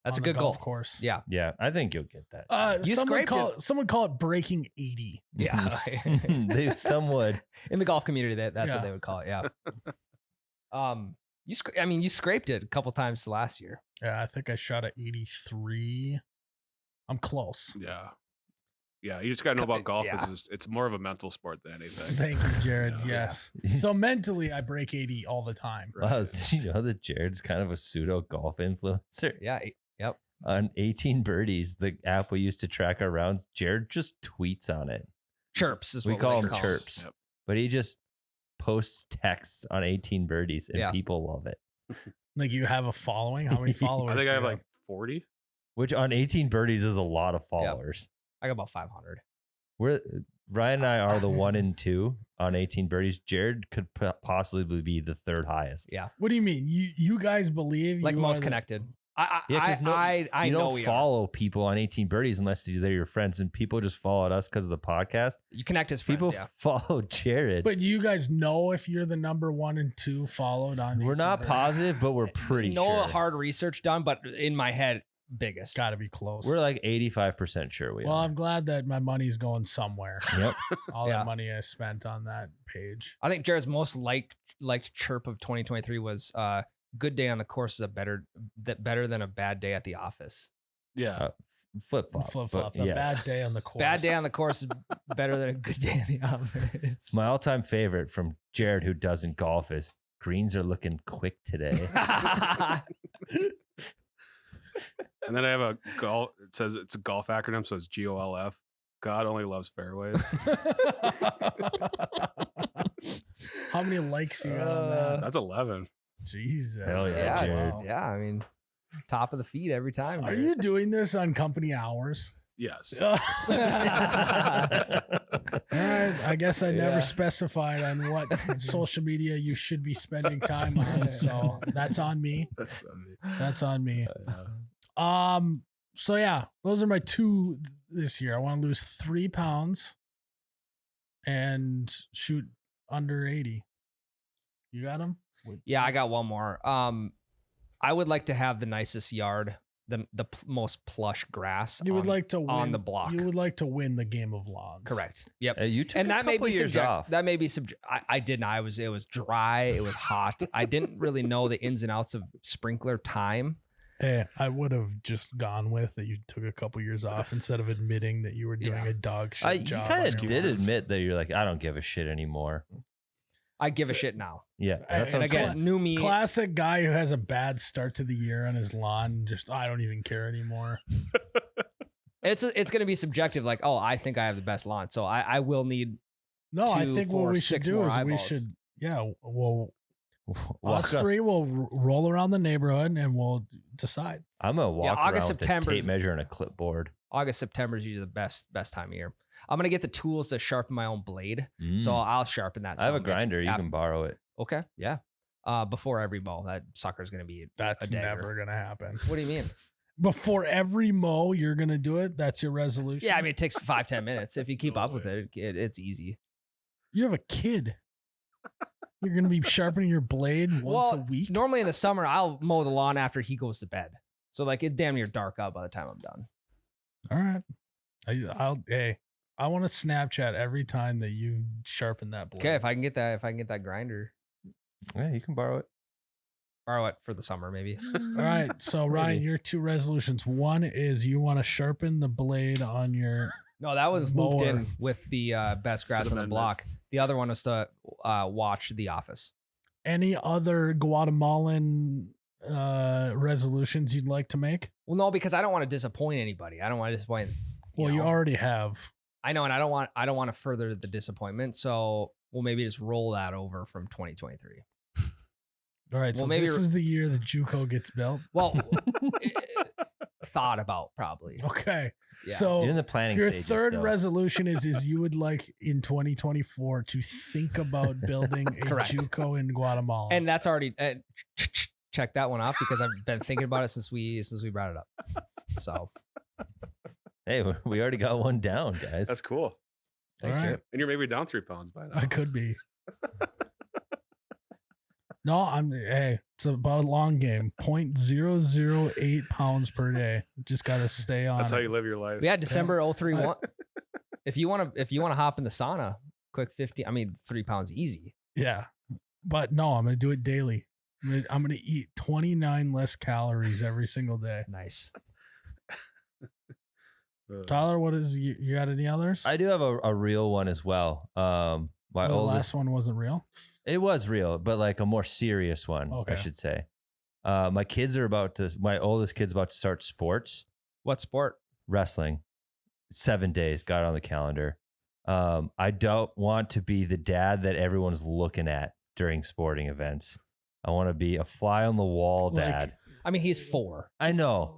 That's a
on the
good
golf
goal.
course.
Yeah.
Yeah, I think you'll get that.
You scraped
someone call it breaking 80.
Yeah.
Some would.
In the golf community, that's
Yeah.
what they would call it. Yeah. You scraped it a couple times last year.
Yeah, I think I shot at 83. I'm close.
Yeah, you just got to know about golf.
Yeah.
It's more of a mental sport than anything.
Thank you, Jared.
Yeah.
Yes. So mentally, I break 80 all the time.
Wow, did you know that Jared's kind of a pseudo golf influencer?
Yeah. Yep.
On 18 Birdies, the app we used to track our rounds, Jared just tweets on it.
Chirps is
We
what
call
like
them
to call
chirps.
Yep.
But he just posts texts on 18 Birdies and
Yeah.
people love it.
Like you have a following? How many followers?
I think
do
I
you
have like 40.
Which on 18 Birdies is a lot of followers.
I got about 500.
Ryan and I are the 1 and 2 on 18 Birdies. Jared could possibly be the third highest.
Yeah.
What do you mean? You guys believe
Like
you
most
are the-
connected.
Yeah,
I
'cause
I
you
know
don't
we are.
follow people on 18 Birdies unless they're your friends, and people just followed us because of the podcast.
You connect as friends.
People
Yeah.
follow Jared.
But you guys know if you're the number 1 and 2 followed on.
We're not
YouTube?
positive, but we're pretty
no
sure.
hard research done, but in my head, biggest.
Got to be close.
We're like 85% sure we
well,
are.
I'm glad that my money's going somewhere.
Yep.
All
Yeah.
that money I spent on that page.
I think Jared's most liked chirp of 2023 was "Good day on the course is better than a bad day at the office."
Yeah.
Flip flop.
Flip flop. A bad day on the course.
Bad day on the course is better than a good day at the office.
My all-time favorite from Jared, who doesn't golf, is greens are looking quick today.
And then I have a golf. It says it's a golf acronym, so it's GOLF. God only loves fairways.
How many likes you got on that?
That's 11.
Jesus.
Hell yeah,
Yeah,
Jared.
Wow.
yeah. I mean, top of the feed every time.
Are
Jared.
you doing this on company hours?
Yes.
All right. I guess I never
Yeah.
specified on what social media you should be spending time on. So that's on me. That's on me. So yeah, those are my 2 this year. I want to lose 3 pounds and shoot under 80. You got them?
Yeah, I got one more. I would like to have the nicest yard, the most plush grass.
You would like to win
on the block.
You would like to win the game of lawns.
Correct. Yep.
You took
And
a
that may
couple
be
years off.
That may be I didn't. It was dry. It was hot. I didn't really know the ins and outs of sprinkler time.
Hey, I would have just gone with that you took a couple years off instead of admitting that you were doing
Yeah.
a dog shit
You
job.
kind
on
of
your
did
lawns.
admit that you're like, I don't give a shit anymore.
I give a shit now.
Yeah. That's
And
what I'm
Again,
saying.
new me.
Classic guy who has a bad start to the year on his lawn. Just I don't even care anymore.
It's going to be subjective. Like, oh, I think I have the best lawn, so I will need.
No, I
2,
think
4,
what we should
6
do
more
is we
eyeballs.
should we'll
Walk
us
up-
3 will roll around the neighborhood and we'll decide.
I'm gonna walk
August,
around with a
September's-
tape measure and a clipboard.
August, September is usually the best time of year. I'm gonna get the tools to sharpen my own blade,
Mm.
so I'll sharpen that.
I have a
son of bitch
grinder. You
after-
can borrow it.
Okay, yeah. Before every ball, that sucker's gonna be
That's
a dagger.
never gonna happen.
What do you mean?
Before every mow, you're gonna do it. That's your resolution.
Yeah, I mean it takes 5-10 minutes. If you keep
No
up with
way.
it's easy.
you have a kid. You're gonna be sharpening your blade once a week.
Normally in the summer, I'll mow the lawn after he goes to bed. So like it damn near dark out by the time I'm done.
All right. I want to Snapchat every time that you sharpen that blade.
Okay, if I can get that grinder,
Yeah, you can borrow it.
borrow it for the summer maybe.
All right. So Ryan,
Maybe.
your 2 resolutions. One is you want to sharpen the blade on your.
No, that was looped
Mower.
in with the best grass on the
amendment.
block. The other one was to watch The Office.
Any other Guatemalan resolutions you'd like to make?
Well, no, because I don't want to disappoint anybody. I don't want to disappoint.
Well, you
know.
already have.
I know, and I don't want to further the disappointment. So we'll maybe just roll that over from 2023.
All right.
Well,
So
maybe
this is the year that JUCO gets built.
Well, thought about probably.
Okay.
Yeah.
So
You're in the planning
your
stages.
third
still.
resolution is you would like in 2024 to think about building a
Correct.
JUCO in Guatemala.
And that's already check that one off because I've been thinking about it since we brought it up. So
Hey, we already got one down, guys.
That's cool.
thanks,
All right.
Jared.
And you're maybe down 3 pounds by now.
I could be. No, hey, it's about a long game. 0.008 pounds per day. Just got to stay on.
That's how
it.
you live your life.
Yeah, December 03. If you want to hop in the sauna, quick 3 pounds easy.
Yeah. But no, I'm going to do it daily. I'm going to eat 29 less calories every single day.
Nice.
Tyler, what is you got any others?
I do have a real one as well. My
the
oldest,
last one wasn't real.
it was real, but like a more serious one,
Okay.
I should say. My oldest kid's about to start sports,
What sport?
wrestling. 7 days, got it on the calendar. I don't want to be the dad that everyone's looking at during sporting events. I want to be a fly on the wall dad.
I mean, he's 4.
I know.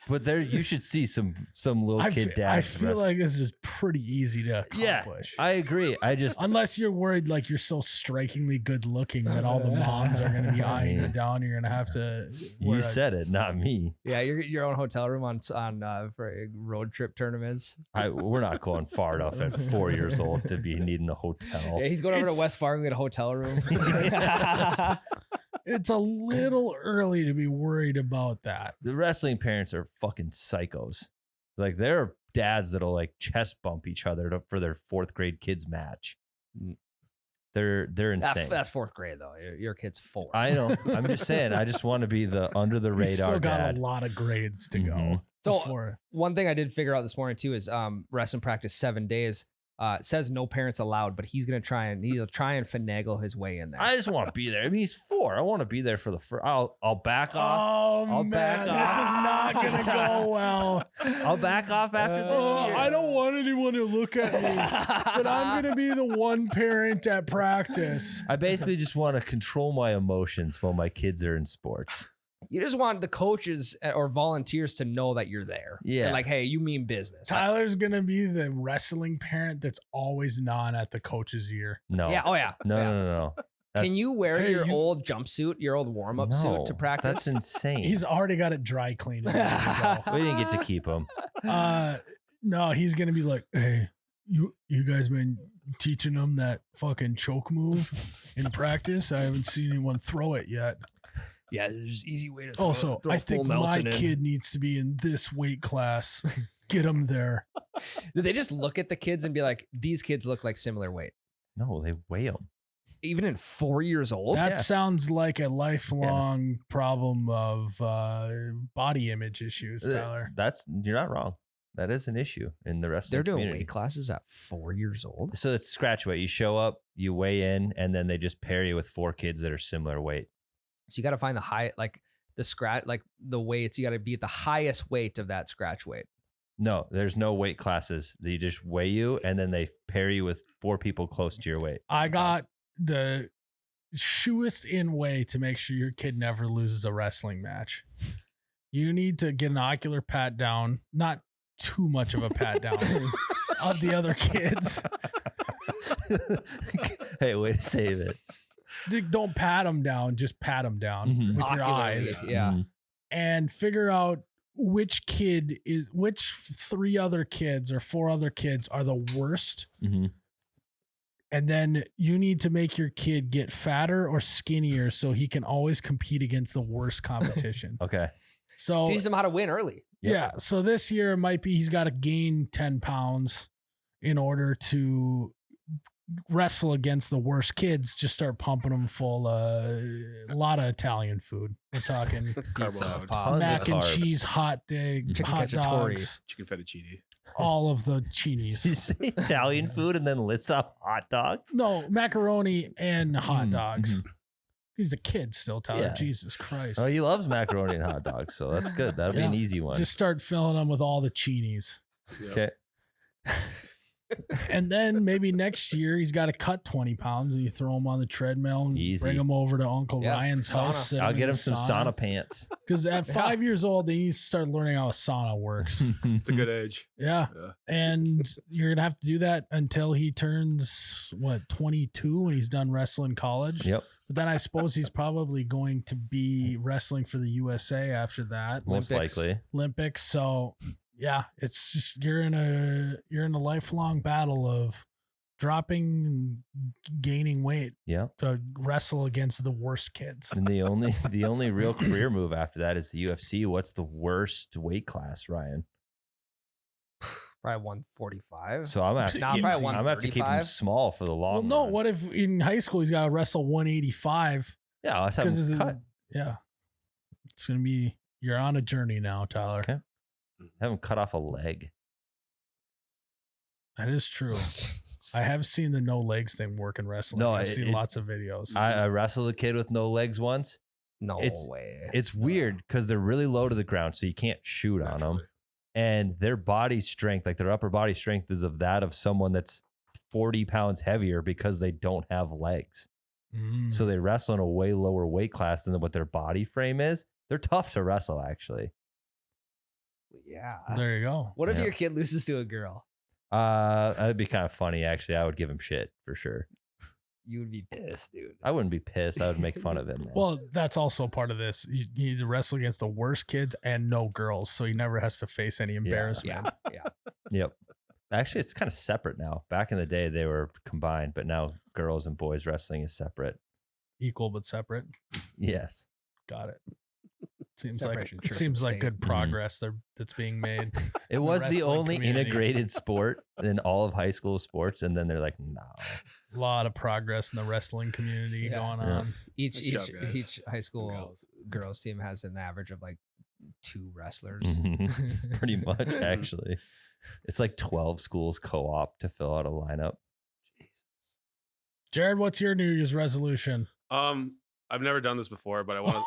But there, you should see some little kid dads.
I feel like this is pretty easy to accomplish.
I agree. I just
Unless you're worried like you're so strikingly good looking that all the moms are going to be eyeing you down. You're going to have to.
you said it, not me.
Yeah, your own hotel room on for road trip tournaments.
We're not going far enough at 4 years old to be needing a hotel.
Yeah, he's going over to West Fargo to get a hotel room.
It's a little early to be worried about that.
The wrestling parents are fucking psychos. Like there are dads that'll like chest bump each other for their 4th grade kids match. They're insane.
That's 4th grade though. Your kid's 4.
I know. I'm just saying. I just want to be the under the
We
radar
still got
dad.
a lot of grades to go.
Mhm.
So
before.
one thing I did figure out this morning too is wrestling practice 7 days. It says no parents allowed, but he'll try and finagle his way in there.
I just want to be there. I mean, he's 4. I want to be there for the first. I'll back off.
Oh
I'll
man,
back
this
off.
is not gonna go well.
I'll back off after this year.
I don't want anyone to look at me, but I'm gonna be the one parent at practice.
I basically just want to control my emotions while my kids are in sports.
You just want the coaches or volunteers to know that you're there.
Yeah.
And like, hey, you mean business.
Tyler's gonna be the wrestling parent that's always non at the coach's ear.
No.
Yeah. Oh yeah.
No,
Yeah.
no. That-
Can you wear
Hey,
your
you-
old jumpsuit, your old warm-up
No,
suit to practice?
That's insane.
He's already got it dry cleaned. and ready to
we didn't get to keep him.
go. No, he's gonna be like, hey, you guys been teaching them that fucking choke move in practice? I haven't seen anyone throw it yet.
Yeah, there's easy way to
Also, I think my kid needs to be in this weight class. Get him there.
Do they just look at the kids and be like, these kids look like similar weight?
No, they weigh him.
Even in 4 years old?
That sounds like a lifelong problem of body image issues, Tyler.
You're not wrong. That is an issue in the rest
They're
of the
doing
community.
weight classes at 4 years old?
So it's scratch weight. You show up, you weigh in, and then they just pair you with 4 kids that are similar weight.
So you got to find the weights. You got to be at the highest weight of that scratch weight.
No, there's no weight classes. They just weigh you, and then they pair you with 4 people close to your weight.
I got the shoest in way to make sure your kid never loses a wrestling match. You need to get an ocular pat down, not too much of a pat down of the other kids.
Hey, way to save it.
Dude, don't pat them down, just pat them down
Mhm.
with your
Ocularly,
eyes
Yeah.
Mhm.
and figure out which 3 other kids or 4 other kids are the worst.
Mhm.
And then you need to make your kid get fatter or skinnier so he can always compete against the worst competition.
Okay.
So
Teach them how to win early.
yeah, so this year it might be he's got to gain 10 pounds in order to wrestle against the worst kids. Just start pumping them full a lot of Italian food. We're talking
Carbonara,
pasta.
mac and
carbs.
cheese, hot dog,
Chicken
hot
cacciatore.
dogs,
chicken fettuccine.
all of the
Did
cheenies.
you say Italian food and then list off hot dogs?
No, macaroni and hot
Mm,
dogs.
mhm.
He's a kid still, Tyler.
Yeah.
Jesus Christ.
Oh, he loves macaroni and hot dogs, so that's good. That'll be an
Yeah.
easy one.
Just start filling them with all the cheenies.
Yep.
Okay.
And then maybe next year he's got to cut 20 pounds and you throw him on the treadmill and
Easy.
bring him over to Uncle
Yep.
Ryan's
Sauna.
house. sit
I'll
him
get
in
him
the
some sauna pants.
Because at 5 years old, they need to start learning how a sauna works.
It's a good age.
Yeah.
Yeah.
And you're going to have to do that until he turns, 22 when he's done wrestling college.
Yep.
But then I suppose he's probably going to be wrestling for the USA after that.
Most
Olympics.
likely.
Olympics. So yeah, it's just you're in a lifelong battle of dropping, gaining weight
Yeah.
to wrestle against the worst kids.
And the only real career move after that is the UFC. What's the worst weight class, Ryan?
Probably 145.
So I'm gonna have to,
Nah,
keep,
probably
I'm gonna have to keep him
135.
small for the long
Well, no.
run.
What if in high school he's got to wrestle 185?
Yeah, I'll have him cut.
Yeah, it's gonna be. You're on a journey now, Tyler.
Okay. Have him cut off a leg.
That is true. I have seen the no legs thing work in wrestling.
No,
I've seen
it-
lots of videos.
I wrestled a kid with no legs once.
No
It's-
way.
It's weird because they're really low to the ground, so you can't shoot on them.
Naturally.
And their body strength, like their upper body strength, is of that of someone that's 40 pounds heavier because they don't have legs.
Mm.
So they wrestle in a way lower weight class than what their body frame is. They're tough to wrestle, actually.
Yeah.
There you go.
What if
Yeah.
your kid loses to a girl?
That'd be kind of funny, actually. I would give him shit for sure.
You would be pissed, dude.
I wouldn't be pissed. I would make fun of him. Man.
Well, that's also part of this. You need to wrestle against the worst kids and no girls, so he never has to face any embarrassment.
Yeah.
Yep. Actually, it's kind of separate now. Back in the day, they were combined, but now girls and boys wrestling is separate.
Equal but separate.
Yes.
Got it. Seems
Separation
like
of church
seems
and
like
state.
good progress there that's being made.
It
the
was the
wrestling
only
community.
integrated sport in all of high school sports, and then they're like, no.
A lot of progress in the wrestling community
Yeah.
going
Yeah.
on.
Each
Nice
each
job, guys.
each high school
Girls.
girls team has an average of like 2 wrestlers.
Mhm. Pretty much, actually. It's like 12 schools co-op to fill out a lineup.
Jared, what's your New Year's resolution?
I've never done this before, but I want to.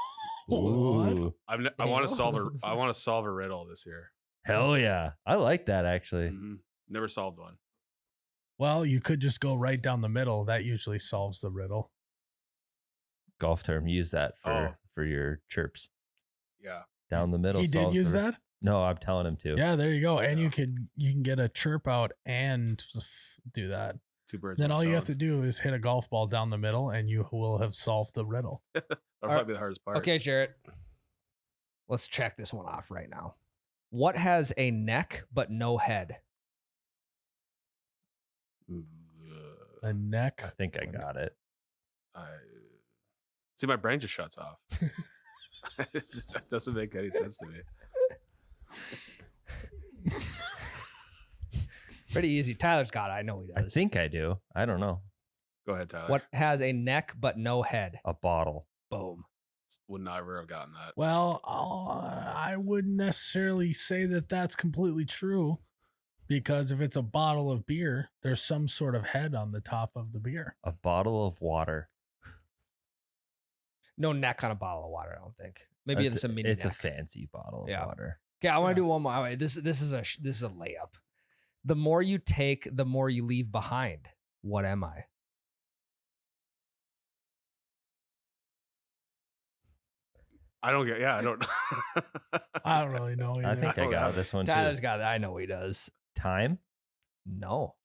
What?
Ooh.
I
There you
want to
go.
solve a. I want to solve a riddle this year.
Hell yeah. I like that, actually.
Mhm. Never solved one.
Well, you could just go right down the middle. That usually solves the riddle.
Golf term. Use that
Oh.
for your chirps.
Yeah.
Down the middle.
He did
solves
use
the-
that?
No, I'm telling him to.
Yeah, there you go. And
Yeah.
you can get a chirp out and do that.
Two birds.
Then
one
all you have to
stone.
do is hit a golf ball down the middle and you will have solved the riddle.
That'll
All
probably be the hardest part.
Okay, Jarrett. Let's check this one off right now. What has a neck but no head?
A neck.
I think I got it.
See, my brain just shuts off. That doesn't make any sense to me.
Pretty easy. Tyler's got it. I know he
I
does.
think I do. I don't know.
Go ahead, Tyler.
What has a neck but no head?
A bottle.
Boom.
Would never have gotten that.
Well, I wouldn't necessarily say that that's completely true because if it's a bottle of beer, there's some sort of head on the top of the beer.
A bottle of water.
No neck on a bottle of water, I don't think. Maybe it's a mini
It's a
neck.
fancy bottle of
Yeah.
water.
Okay, I want
Yeah.
to do one more. All right, this is a layup. The more you take, the more you leave behind. What am I?
I don't get. Yeah, I don't.
I don't really know either.
I think I
don't
got
have
this one
Tyler's
too.
got it. I know he does.
Time?
No.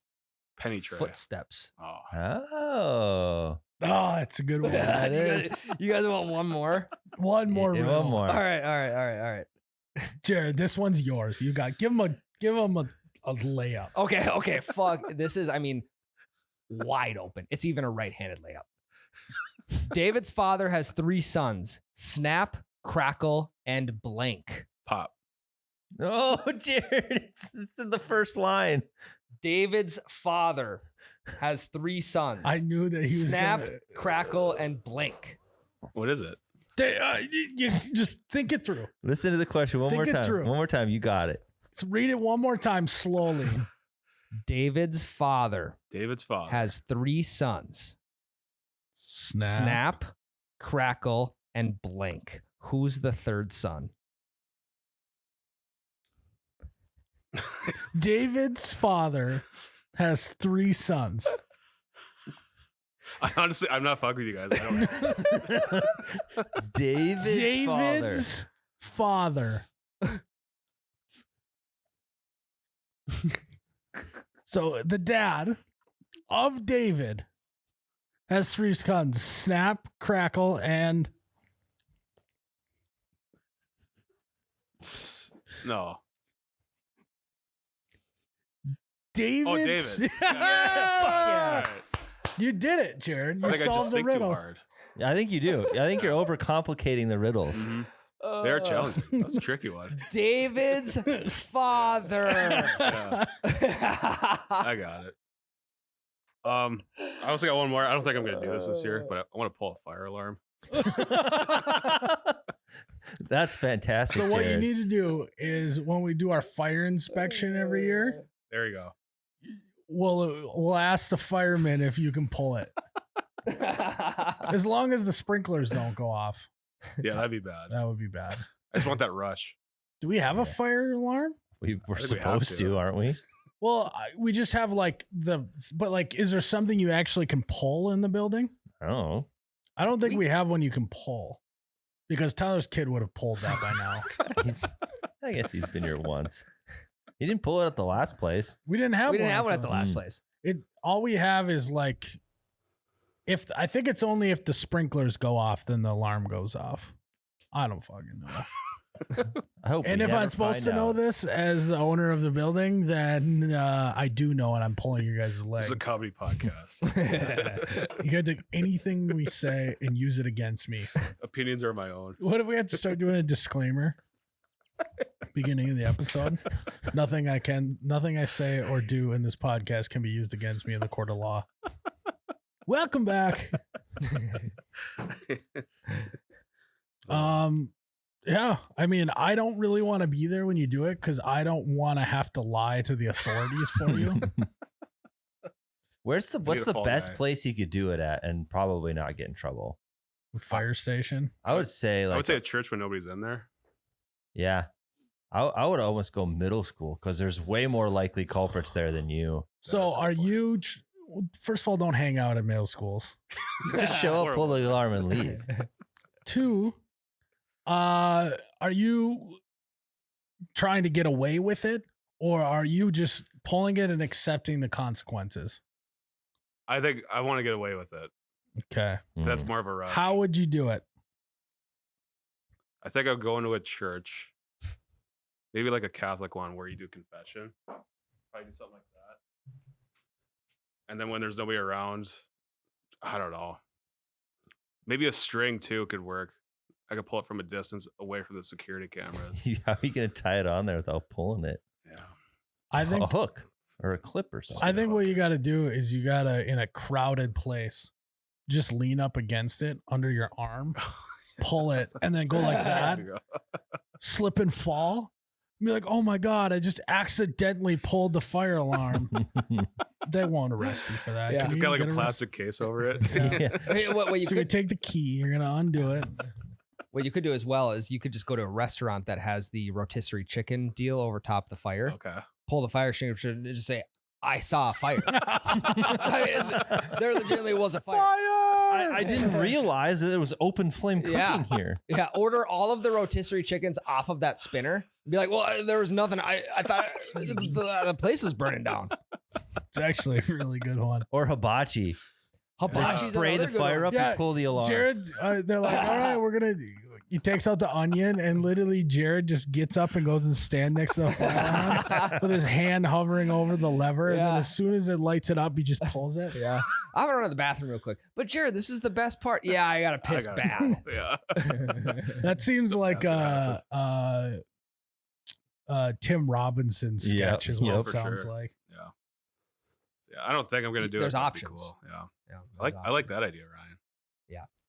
Penny tray.
Footsteps.
Oh.
Oh.
Oh, it's a good one.
Yeah, it
you,
is.
you guys want one more?
One more
Yeah,
riddle.
one more.
All right.
Jared, this one's yours. You got give him a layup.
Okay. Fuck. This is, wide open. It's even a right-handed layup. David's father has 3 sons: Snap, Crackle, and Blank.
Pop.
Oh, Jared. It's in the first line.
David's father has 3 sons.
I knew that he was
Snap,
gonna,
Crackle, and Blank.
What is it?
you just think it through.
Listen to the question one
Think
more
it
time.
through.
One more time. You got it.
Let's read it one more time slowly.
David's father
David's father.
has 3 sons:
Snap.
Snap, Crackle, and Blank. Who's the 3rd son?
David's father has 3 sons.
Honestly, I'm not fucking with you guys. I don't.
David's father.
father. So the dad of David has 3 sons: Snap, Crackle, and
No.
David.
Oh, David.
Yeah.
All right.
You did it, Jared. You
I think I just
solved the
think too
riddle.
hard.
Yeah, I think you do. I think you're overcomplicating the riddles.
Mhm. They're challenging. That's a tricky one.
David's father.
Yeah, I got it. I also got one more. I don't think I'm gonna do this year, but I want to pull a fire alarm.
That's fantastic.
So what you
Jared.
need to do is when we do our fire inspection every year,
There you go.
we'll ask the firemen if you can pull it. As long as the sprinklers don't go off.
Yeah, that'd be bad.
That would be bad.
I just want that rush.
Do we have a fire alarm?
We're
think we have
supposed
to.
to, aren't we?
Well, we just have like is there something you actually can pull in the building?
I don't know.
I don't think we have one you can pull because Tyler's kid would have pulled that by now.
I guess he's been here once. He didn't pull it at the last place.
We didn't have
We didn't
one
have one at the
the
last
Mm.
place.
All we have is like I think it's only if the sprinklers go off, then the alarm goes off. I don't fucking know.
I hope.
And
we
if
never
I'm supposed to
find
know
out.
this as the owner of the building, then I do know, and I'm pulling your guys' leg.
This is a comedy podcast.
You gotta take anything we say and use it against me.
Opinions are my own.
What if we had to start doing a disclaimer? Beginning of the episode. Nothing I say or do in this podcast can be used against me in the court of law. Welcome back. Yeah, I mean, I don't really want to be there when you do it because I don't want to have to lie to the authorities for you.
What's
need
the
a fall
best
guy.
place you could do it at and probably not get in trouble?
Fire station.
I would say like
I would say a church when nobody's in there.
yeah. I would almost go middle school because there's way more likely culprits there than you.
So
That's a
are
good point.
you? First of all, don't hang out at middle schools.
Just show up, pull the alarm, and leave.
2, are you trying to get away with it, or are you just pulling it and accepting the consequences?
I think I want to get away with it.
Okay.
That's
Mm.
more of a rush.
How would you do it?
I think I'll go into a church, maybe like a Catholic one where you do confession. Probably do something like that. And then when there's nobody around, I don't know. Maybe a string too could work. I could pull it from a distance away from the security cameras.
How are you gonna tie it on there without pulling it?
Yeah.
I think
a hook or a clip or something.
I think what you got to do is you got to, in a crowded place, just lean up against it under your arm, pull it, and then go like that,
There you go.
slip and fall. Be like, oh my God, I just accidentally pulled the fire alarm. They won't arrest you for that.
Yeah.
Can
Just
you
got like
get
a
arrested?
plastic case over it.
Yeah.
Hey, what you
So you
could
take the key, you're going to undo it.
what you could do as well is you could just go to a restaurant that has the rotisserie chicken deal over top the fire.
Okay.
Pull the fire extinguisher and just say, "I saw a fire." I mean, there legitimately was a fire.
I didn't realize that there was open flame cooking
Yeah.
here.
Yeah, order all of the rotisserie chickens off of that spinner. Be like, well, there was nothing. I thought the place is burning down.
It's actually a really good one.
Or hibachi. They
Hibachi's
spray the
another good
fire
one.
up
Yeah,
and pull the alarm.
Jared, they're like, all right, we're going to. He takes out the onion and literally Jared just gets up and goes and stand next to the fire alarm with his hand hovering over the lever. And then
Yeah.
as soon as it lights it up, he just pulls it.
Yeah, I'm gonna run to the bathroom real quick. But Jared, this is the best part. Yeah, I gotta piss
I got
bad.
Yeah.
That seems like
That's
Tim Robinson sketch is what
yep.
it
For
sounds
sure.
like.
Yeah. Yeah. I don't think I'm gonna do
There's
it. That'd be
options.
Cool. Yeah.
Yeah,
I like that idea, Ryan.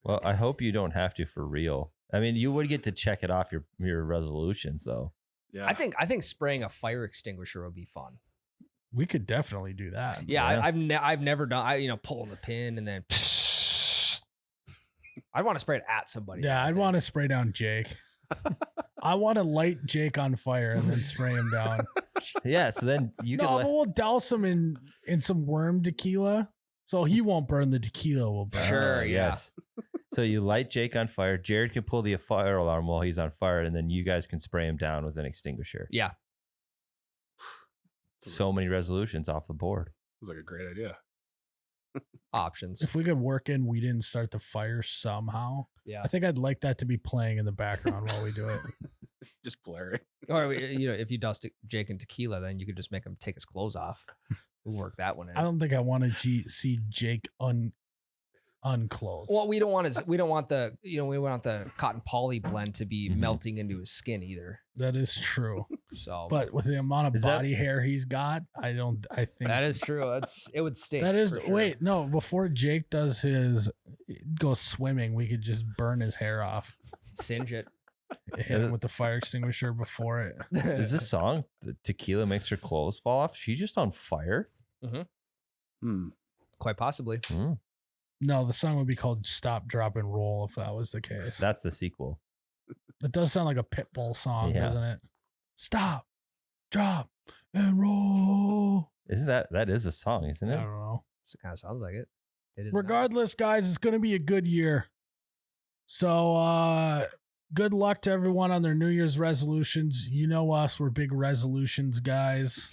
Well, I hope you don't have to for real. I mean, you would get to check it off your resolutions though.
Yeah.
I think spraying a fire extinguisher would be fun.
We could definitely do that.
Yeah,
Yeah.
I've never done. Pulling the pin and then. I'd want to spray it at somebody.
Yeah, I'd want to spray down Jake. I want to light Jake on fire and then spray him down.
Yeah, so then you
No,
can
but we'll douse him in some worm tequila, so he won't burn. The tequila will burn.
Sure, yeah.
Yes. So you light Jake on fire. Jared can pull the fire alarm while he's on fire, and then you guys can spray him down with an extinguisher.
Yeah.
So many resolutions off the board.
It's like a great idea.
Options.
If we could work in, we didn't start the fire somehow.
Yeah.
I think I'd like that to be playing in the background while we do it.
Just blaring.
Or if you dust Jake in tequila, then you could just make him take his clothes off. We'll work that one in.
I don't think I want to see Jake unclothed.
Well, we don't want the cotton poly blend to be melting into his skin either.
That is true.
So,
But with the amount of body hair he's got, I think
that is true. It would stink.
that is
for sure.
wait, no, before Jake goes swimming, we could just burn his hair off.
Singe it.
Hit him with the fire extinguisher before it.
Is this song, the tequila makes her clothes fall off? She's just on fire?
Quite possibly.
No, the song would be called Stop, Drop, and Roll if that was the case.
That's the sequel.
It does sound like a Pitbull song,
Yeah.
doesn't it? Stop, drop, and roll.
Isn't that is a song, isn't
I
it?
don't know.
It kind of sounds like it. It is.
Regardless, guys, it's going to be a good year. So, good luck to everyone on their New Year's resolutions. You know us, we're big resolutions guys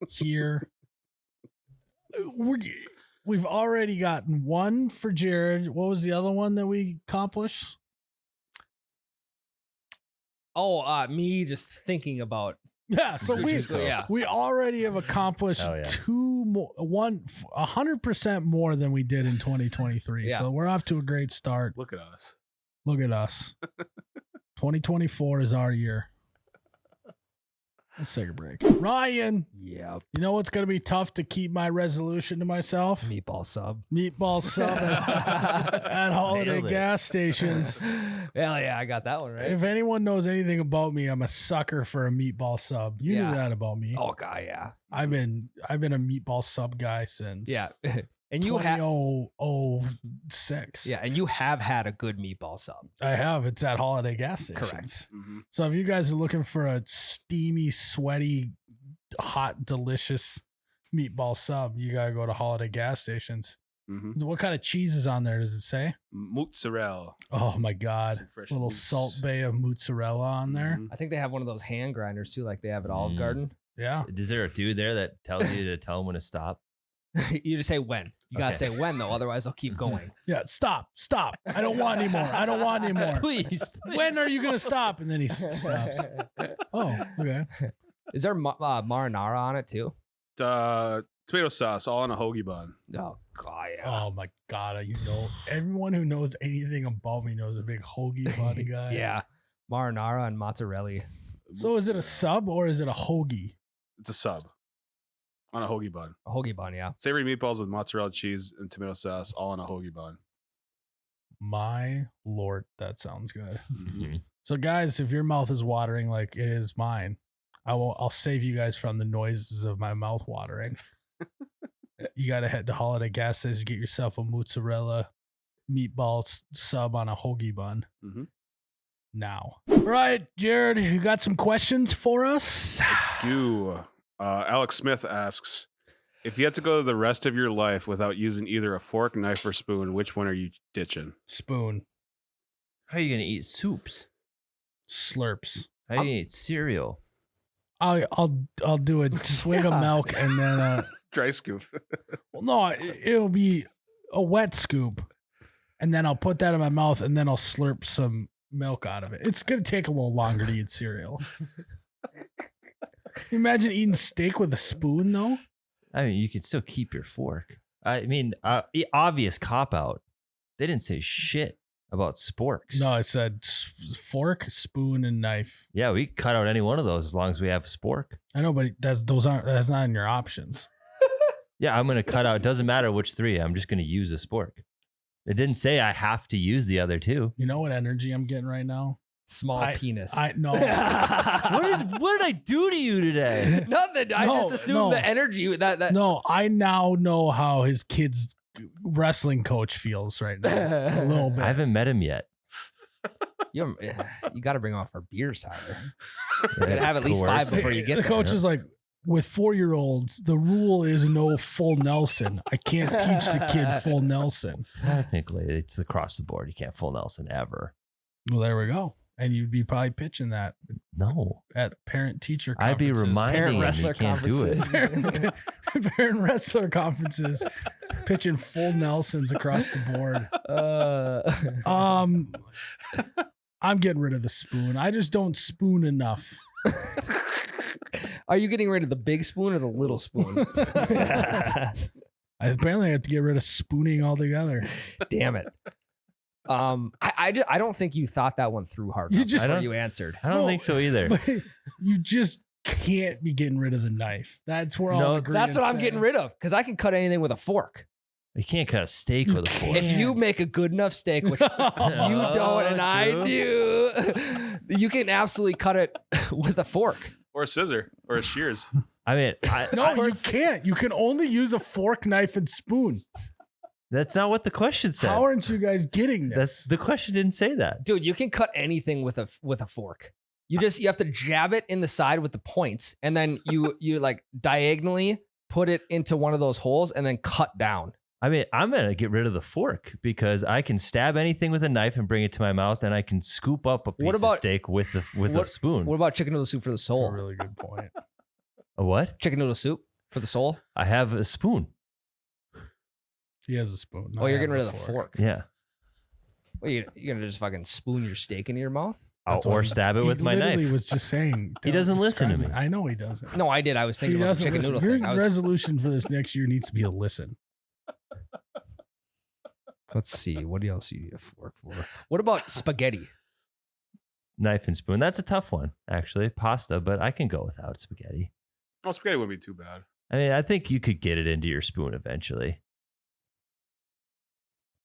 here. We've already gotten one for Jared. What was the other one that we accomplished?
Oh, me just thinking about.
Yeah, so we already have accomplished
Hell yeah.
100% more than we did in 2023.
Yeah.
So we're off to a great start.
Look at us.
Look at us. 2024 is our year. Let's take a break. Ryan,
Yep.
you know what's going to be tough to keep my resolution to myself?
Meatball sub.
Meatball sub at holiday
Nailed it.
gas stations.
Hell yeah, I got that one right.
If anyone knows anything about me, I'm a sucker for a meatball sub. You
Yeah.
knew that about me.
Oh god, yeah.
I've been a meatball sub guy since
Yeah. And you have
2006.
yeah, and you have had a good meatball sub.
I have. It's at holiday gas stations.
Correct.
So if you guys are looking for a steamy, sweaty, hot, delicious meatball sub, you gotta go to holiday gas stations. What kind of cheese is on there? Does it say?
Mozzarella.
Oh my god,
Fresh
little
mousse.
Salt Bay of mozzarella on there.
Mhm.
I think they have one of those hand grinders too, like they have at Olive Garden.
Yeah.
Is there a dude there that tells you to tell him when to stop?
You just say when. You gotta
Okay.
say when though, otherwise they'll keep going.
Yeah. Stop. I don't want any more. I don't want any more.
Please.
When are you gonna stop? And then he stops. Oh, okay.
Is there marinara on it too?
Tomato sauce, all in a hoagie bun.
Oh god, yeah.
Oh my god, everyone who knows anything about me knows a big hoagie bun guy.
Yeah. Marinara and mozzarella.
So is it a sub or is it a hoagie?
It's a sub on a hoagie bun.
A hoagie bun, yeah.
Savory meatballs with mozzarella cheese and tomato sauce, all in a hoagie bun.
My lord, that sounds good.
Mhm.
So guys, if your mouth is watering like it is mine, I'll save you guys from the noises of my mouth watering. You got to head to Holiday Gas Station, get yourself a mozzarella meatball sub on a hoagie bun.
Mhm.
Now. All right, Jared, you got some questions for us?
Alex Smith asks, if you had to go the rest of your life without using either a fork, knife, or spoon, which one are you ditching?
Spoon.
How are you going to eat soups?
Slurps.
How are you going to eat cereal?
I'll do a swig of milk and then
Dry scoop.
well, no, it'll be a wet scoop, and then I'll put that in my mouth, and then I'll slurp some milk out of it. It's gonna take a little longer to eat cereal. Imagine eating steak with a spoon, though.
I mean, you can still keep your fork. I mean, obvious cop out. They didn't say shit about sporks.
No, I said fork, spoon, and knife.
Yeah, we cut out any one of those as long as we have a spork.
I know, but that's not in your options.
Yeah, I'm going to cut out. It doesn't matter which three. I'm just going to use a spork. It didn't say I have to use the other two.
You know what energy I'm getting right now?
Small penis.
I know.
What did I do to you today?
Nothing. I just assumed the energy that
No, I now know how his kid's wrestling coach feels right now. A little bit.
I haven't met him yet.
you got to bring off our beer cider. You gotta have at least
Coerce.
5 before you get
the
there.
coach is like, with 4-year-olds, the rule is no full Nelson. I can't teach the kid full Nelson.
Technically, it's across the board. You can't full Nelson ever.
Well, there we go. And you'd be probably pitching that
No.
at parent-teacher
I'd be
conferences.
reminding him
wrestler
you can't do it.
conferences.
Parent wrestler conferences, pitching full Nelsons across the board. I'm getting rid of the spoon. I just don't spoon enough.
Are you getting rid of the big spoon or the little spoon?
I apparently have to get rid of spooning altogether.
Damn it. I don't think you thought that one through hard
You
enough
just-
before you answered.
I don't
No,
think so either.
But you just can't be getting rid of the knife. That's where all
That's what I'm getting rid of because I can cut anything with a fork.
You can't cut a steak
You
with a fork.
can't.
If you make a good enough steak, which you don't and I
true.
do, you can absolutely cut it with a fork.
Or a scissor or a shears.
I mean,
No, you can't. You can only use a fork, knife, and spoon.
that's not what the question said.
How aren't you guys getting this?
The question didn't say that.
Dude, you can cut anything with a fork. You have to jab it in the side with the points, and then you like diagonally put it into one of those holes and then cut down.
I mean, I'm gonna get rid of the fork because I can stab anything with a knife and bring it to my mouth, and I can scoop up a piece of steak with a spoon.
What about chicken noodle soup for the
That's
soul?
a really good point.
A what?
Chicken noodle soup for the soul?
I have a spoon.
He has a spoon.
Oh, you're getting rid of the fork.
Yeah.
Well, you're gonna just fucking spoon your steak into your mouth?
That's what
Or
I'm-
stab it
he
with my
literally
knife.
was just saying.
He doesn't listen to
describe
me.
it. I know he doesn't.
No, I did. I was
He
thinking about the
doesn't
chicken
listen.
noodle
Your
thing. I was,
resolution for this next year needs to be to listen.
let's see. What else do you need a fork for? What about spaghetti?
Knife and spoon. That's a tough one, actually. Pasta, but I can go without spaghetti.
Oh, spaghetti wouldn't be too bad.
I mean, I think you could get it into your spoon eventually.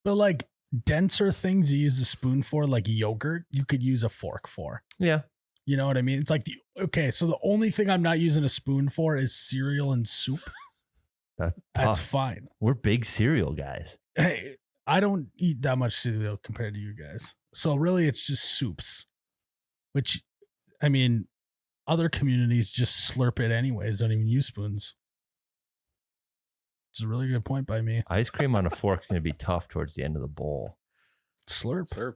But like denser things you use a spoon for, like yogurt, you could use a fork for.
Yeah.
You know what I mean? It's like so the only thing I'm not using a spoon for is cereal and soup.
That's
That's
tough.
fine.
We're big cereal guys.
Hey, I don't eat that much cereal compared to you guys. So really it's just soups. Which I mean, other communities just slurp it anyways, don't even use spoons. It's a really good point by me.
Ice cream on a fork is going to be tough towards the end of the bowl.
Slurp.
Slurp.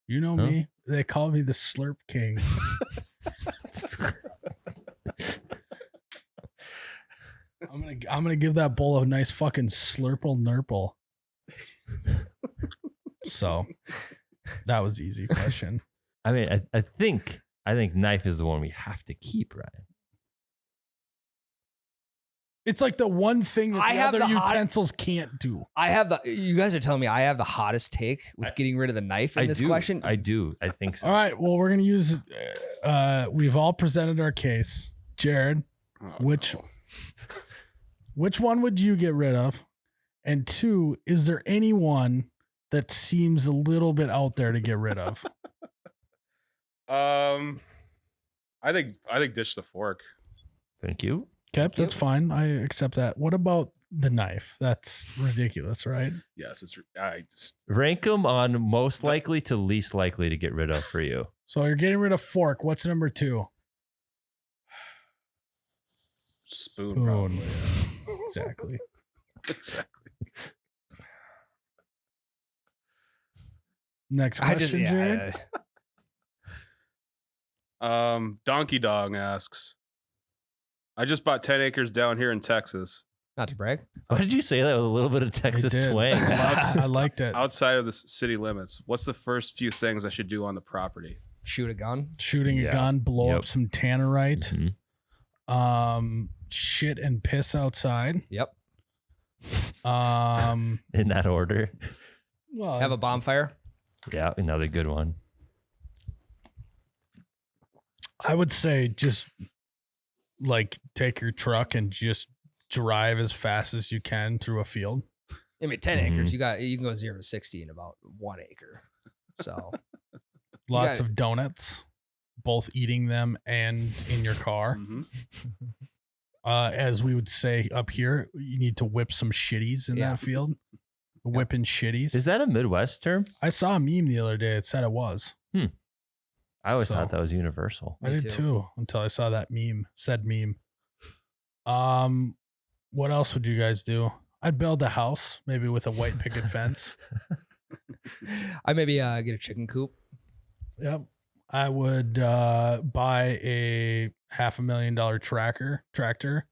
You know
Huh?
me. They call me the Slurp King. I'm gonna give that bowl a nice fucking slurple nurple. So that was easy question.
I mean, I think knife is the one we have to keep, Ryan.
It's like the one thing that
I
the
have
other
the hot-
utensils can't do.
You guys are telling me I have the hottest take with getting rid of the knife in this question?
I do. I think so.
All right. Well, we're gonna use. We've all presented our case. Jared,
Oh,
Which-
no.
which one would you get rid of? And two, is there anyone that seems a little bit out there to get rid of?
I think dish the fork.
Thank you.
Okay, that's fine. I accept that. What about the knife? That's ridiculous, right?
Yes, I just
Rank them on most likely to least likely to get rid of for you.
So you're getting rid of fork. What's number two?
spoon.
Spoon.
Probably.
Exactly.
Exactly.
Next question, Jared.
Donkey Dog asks, I just bought 10 acres down here in Texas,
Not to brag.
Why did you say that with a little bit of Texas
did.
twang?
I liked it.
outside of the city limits. What's the first few things I should do on the property?
Shoot a gun.
Shooting a
Yeah.
gun, blow
Yep.
up some tannerite,
Mhm.
shit and piss outside.
Yep.
In that order.
Well,
Have a bonfire.
Yeah, another good one.
I would say just like take your truck and just drive as fast as you can through a field.
I mean, 10
Mhm.
acres. You can go 0 to 60 in about 1 acre. So
Lots
got-
of donuts, both eating them and in your car.
Mm-hmm.
As we would say up here, you need to whip some shitties in
Yeah.
that field. Whipping shitties.
Is that a Midwest term?
I saw a meme the other day. It said it was.
I always
So-
thought that was universal.
I
Me
did
too.
too until I saw that meme. Said meme. What else would you guys do? I'd build a house, maybe with a white picket fence.
I maybe get a chicken coop.
Yep. I would buy a $500,000 tractor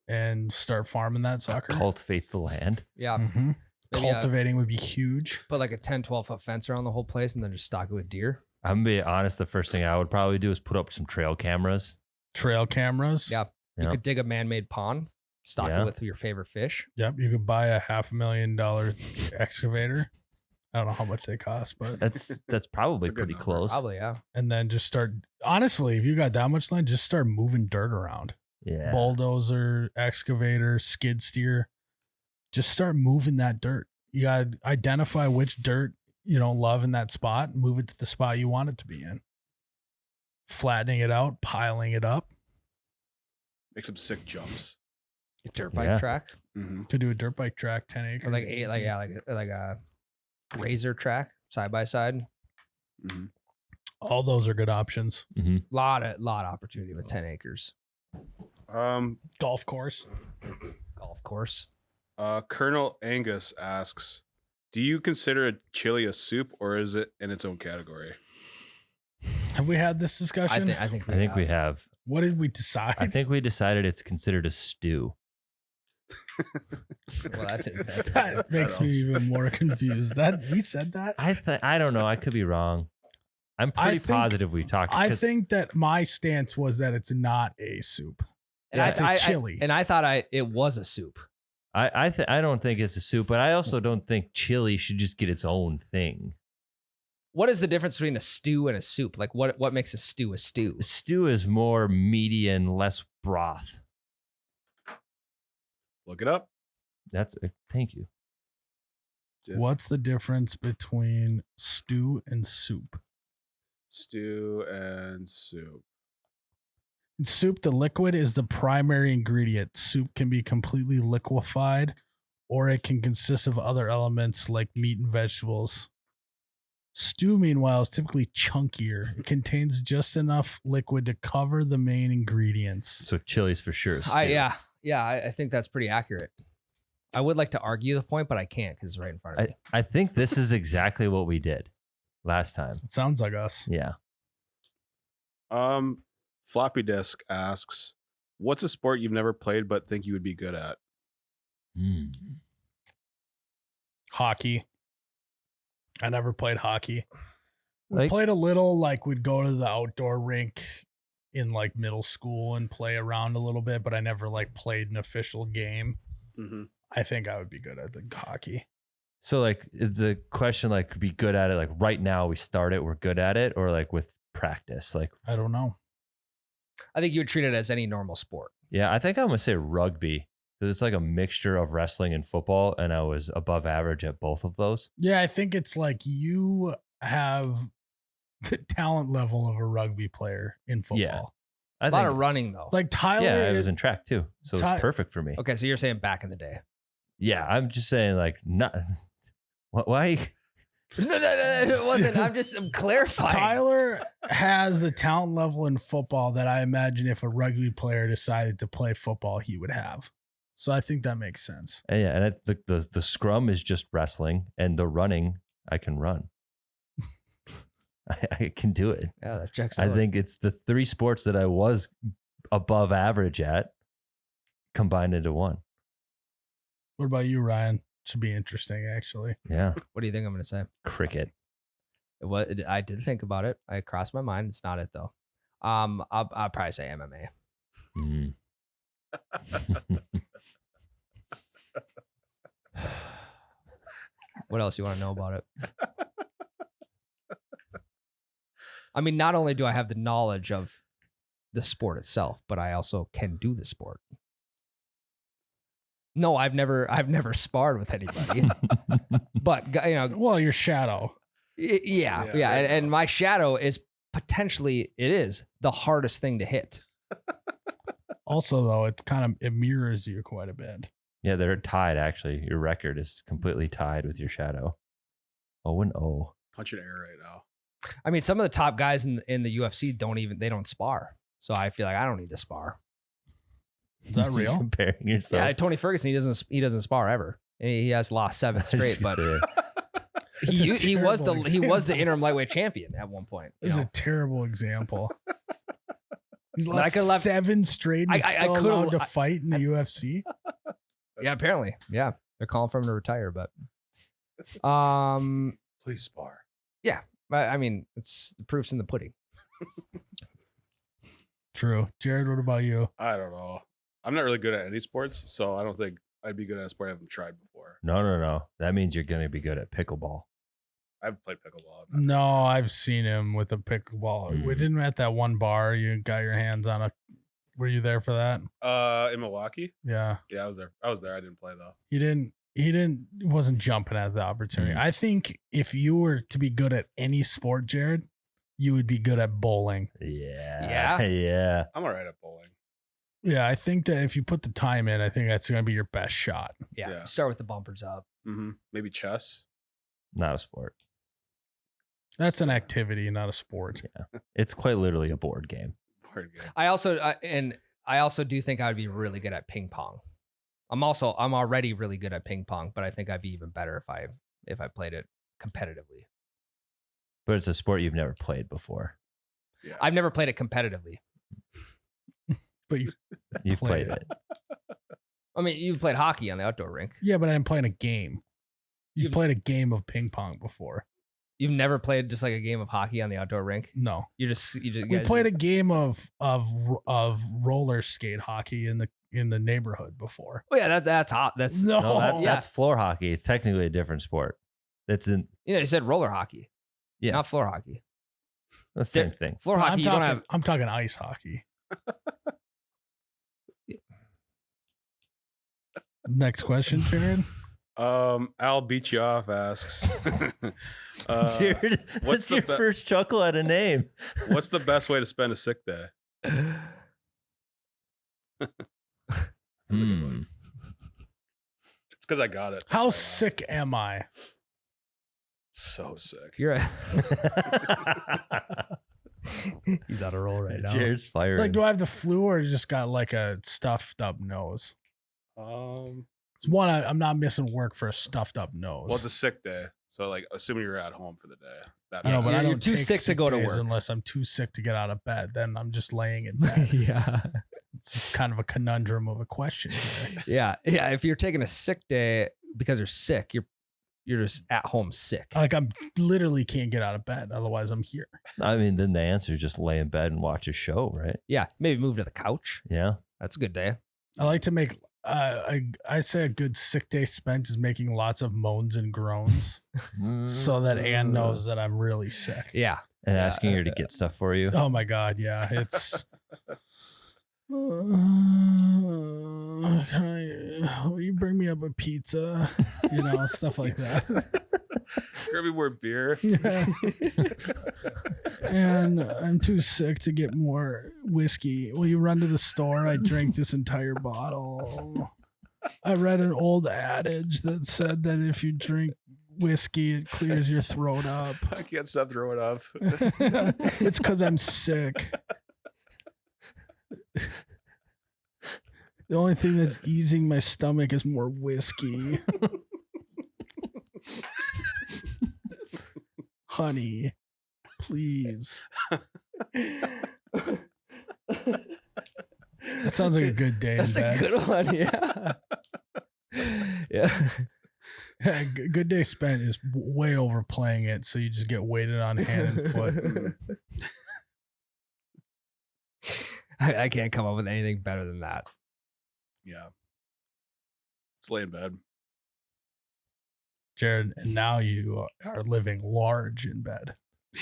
and start farming that sucker.
Cultivate the land.
Yeah.
Mhm.
Maybe,
Cultivating would be huge.
put like a 10, 12 foot fence around the whole place and then just stock it with deer.
I'm gonna be honest. The first thing I would probably do is put up some trail cameras.
Trail cameras.
Yeah. You
Yep.
could dig a man-made pond, stock
Yeah.
it with your favorite fish.
Yep. You could buy a $500,000 excavator. I don't know how much they cost, but
That's probably
That's a good
pretty
number.
close.
Probably, yeah.
and then just start. Honestly, if you got that much land, just start moving dirt around.
Yeah.
Bulldozer, excavator, skid steer. Just start moving that dirt. You got to identify which dirt you don't love in that spot, and move it to the spot you want it to be in. Flattening it out, piling it up.
Make some sick jumps.
A dirt bike
Yeah.
track.
Mm-hmm.
To do a dirt bike track, 10 acres.
Or like a razor track side by side.
Mm-hmm.
All those are good options.
Lot of opportunity with 10 acres.
Golf course.
Golf course.
Colonel Angus asks, do you consider a chili a soup or is it in its own category?
Have we had this discussion?
I think
we have.
What did we decide?
I think we decided it's considered a stew.
Well, that didn't happen.
that makes me
helps.
even more confused. That we said that.
I don't know. I could be wrong. I'm pretty
think-
positive we talked.
I
'cause
think that my stance was that it's not a soup.
And
Yeah, it's a chili.
and I thought it was a soup.
I don't think it's a soup, but I also don't think chili should just get its own thing.
What is the difference between a stew and a soup? Like what makes a stew a stew?
Stew is more meaty and less broth.
Look it up.
That's thank you.
What's the difference between stew and soup?
Stew and soup.
In soup, the liquid is the primary ingredient. Soup can be completely liquefied, or it can consist of other elements like meat and vegetables. Stew, meanwhile, is typically chunkier. It contains just enough liquid to cover the main ingredients.
So chili's for sure. Stew.
I think that's pretty accurate. I would like to argue the point, but I can't because it's right in front of me.
I think this is exactly what we did last time.
It sounds like us.
Yeah.
Floppy Disk asks, what's a sport you've never played but think you would be good at?
Hockey. I never played hockey. We
Like-
played a little, like we'd go to the outdoor rink in like middle school and play around a little bit, but I never like played an official game.
Mm-hmm.
I think I would be good at the hockey.
So like, it's a question like be good at it. Like right now we start it, we're good at it, or like with practice. Like,
I don't know.
I think you would treat it as any normal sport.
yeah, I think I'm gonna say rugby because it's like a mixture of wrestling and football, and I was above average at both of those.
Yeah, I think it's like you have the talent level of a rugby player in football.
Yeah. I
A lot
think,
of running though.
Like Tyler,
yeah, I was in track too, so
Ty-
it's perfect for me.
Okay, so you're saying back in the day.
Yeah, I'm just saying like not. Why?
No, it wasn't. I'm clarifying.
Tyler has the talent level in football that I imagine if a rugby player decided to play football, he would have. So I think that makes sense.
And yeah, and the scrum is just wrestling, and the running I can run. I can do it.
Yeah, that checks
I
out.
think it's the three sports that I was above average at combined into one.
What about you, Ryan? Should be interesting, actually.
Yeah,
What do you think I'm going to say?
cricket.
I did think about it. I crossed my mind. It's not it though. I'll probably say MMA.
Mm.
What else you want to know about it? I mean, not only do I have the knowledge of the sport itself, but I also can do the sport. No, I've never sparred with anybody, but you know,
Well, your shadow.
yeah.
Yeah, right.
And my shadow is potentially it is the hardest thing to hit.
Also, though, it mirrors you quite a bit.
Yeah, they're tied. Actually, your record is completely tied with your shadow. 0-0.
Punch an air right now.
I mean, some of the top guys in the UFC don't spar. So I feel like I don't need to spar.
Is that real?
Comparing yourself.
Yeah, Tony Ferguson, he doesn't spar ever. He has lost 7 straight, but
It's a
he was the
terrible
interim lightweight champion at one point. you
This is
know.
a terrible example. He's
And I
lost
could love-
7 straight and
I
still
could've-
allowed to fight in the UFC.
Yeah, apparently. Yeah. They're calling for him to retire, but
Please spar.
I mean, it's the proof's in the pudding.
True. Jared, what about you?
I don't know. I'm not really good at any sports, so I don't think I'd be good at a sport I haven't tried before.
No. That means you're going to be good at pickleball.
I've played pickleball.
No, I've seen him with a pickleball. We
Mm.
didn't at that one bar. You got your hands on a. Were you there for that?
In Milwaukee.
Yeah.
Yeah, I was there. I didn't play though.
He wasn't jumping at the opportunity.
Mm.
I think if you were to be good at any sport, Jared, you would be good at bowling.
Yeah. Yeah.
I'm all right at bowling.
Yeah, I think that if you put the time in, I think that's going to be your best shot.
Yeah. Start with the bumpers up.
Mm-hmm. Maybe chess.
Not a sport.
That's an activity, not a sport.
Yeah. It's quite literally a board game.
Pretty good.
I also do think I would be really good at ping pong. I'm already really good at ping pong, but I think I'd be even better if I played it competitively.
But it's a sport you've never played before.
Yeah.
I've never played it competitively.
But
You've
played
played it.
I mean, you've played hockey on the outdoor rink.
yeah, but I'm playing a game. You've played a game of ping pong before.
You've never played just like a game of hockey on the outdoor rink.
No.
You just
We played a game of roller skate hockey in the neighborhood before.
Oh yeah, that's hot. That's
No,
No,
yeah.
that's floor hockey. It's technically a different sport. That's in
you said roller hockey.
Yeah.
Not floor hockey.
the same thing.
Floor hockey, you don't have.
I'm talking ice hockey. Next question, Jared.
I'll beat you off asks.
Jared,
what's
what's your
the
first chuckle at a name?
What's the best way to spend a sick day? That's a good one. It's because I got it.
How
That's why I
sick am I?
laughed. So sick.
You're he's on a roll right now.
Jared's firing.
Like, do I have the flu or just got like a stuffed up nose? It's one, I'm not missing work for a stuffed up nose.
Well, it's a sick day, so like, assuming you're at home for the day. That
I know,
means-
but I
You're
don't
too
take
sick to go to
days
work.
unless I'm too sick to get out of bed. Then I'm just laying in bed.
yeah.
It's just kind of a conundrum of a question here.
Yeah. If you're taking a sick day because you're sick, you're just at home sick.
Like I'm literally can't get out of bed. Otherwise, I'm here.
I mean, then the answer is just lay in bed and watch a show, right?
Yeah. Maybe move to the couch.
Yeah.
That's a good day.
I like to make. I say a good sick day spent is making lots of moans and groans, so that Anne knows that I'm really sick.
Yeah.
And
Yeah,
asking her to get stuff for you.
Oh my god, yeah, it's. Will you bring me up a pizza? You know, stuff like that.
Grab me more beer.
Yeah. And I'm too sick to get more whiskey. Will you run to the store? I drank this entire bottle. I read an old adage that said that if you drink whiskey, it clears your throat up.
I can't stop throwing up.
It's because I'm sick. The only thing that's easing my stomach is more whiskey. Honey, please. That sounds like a good day.
That's
in
a
bed.
good one. Yeah. Yeah.
Yeah, good day spent is way overplaying it, so you just get weighted on hand and foot.
I can't come up with anything better than that.
Yeah. Just lay in bed.
Jared, and now you are living large in bed.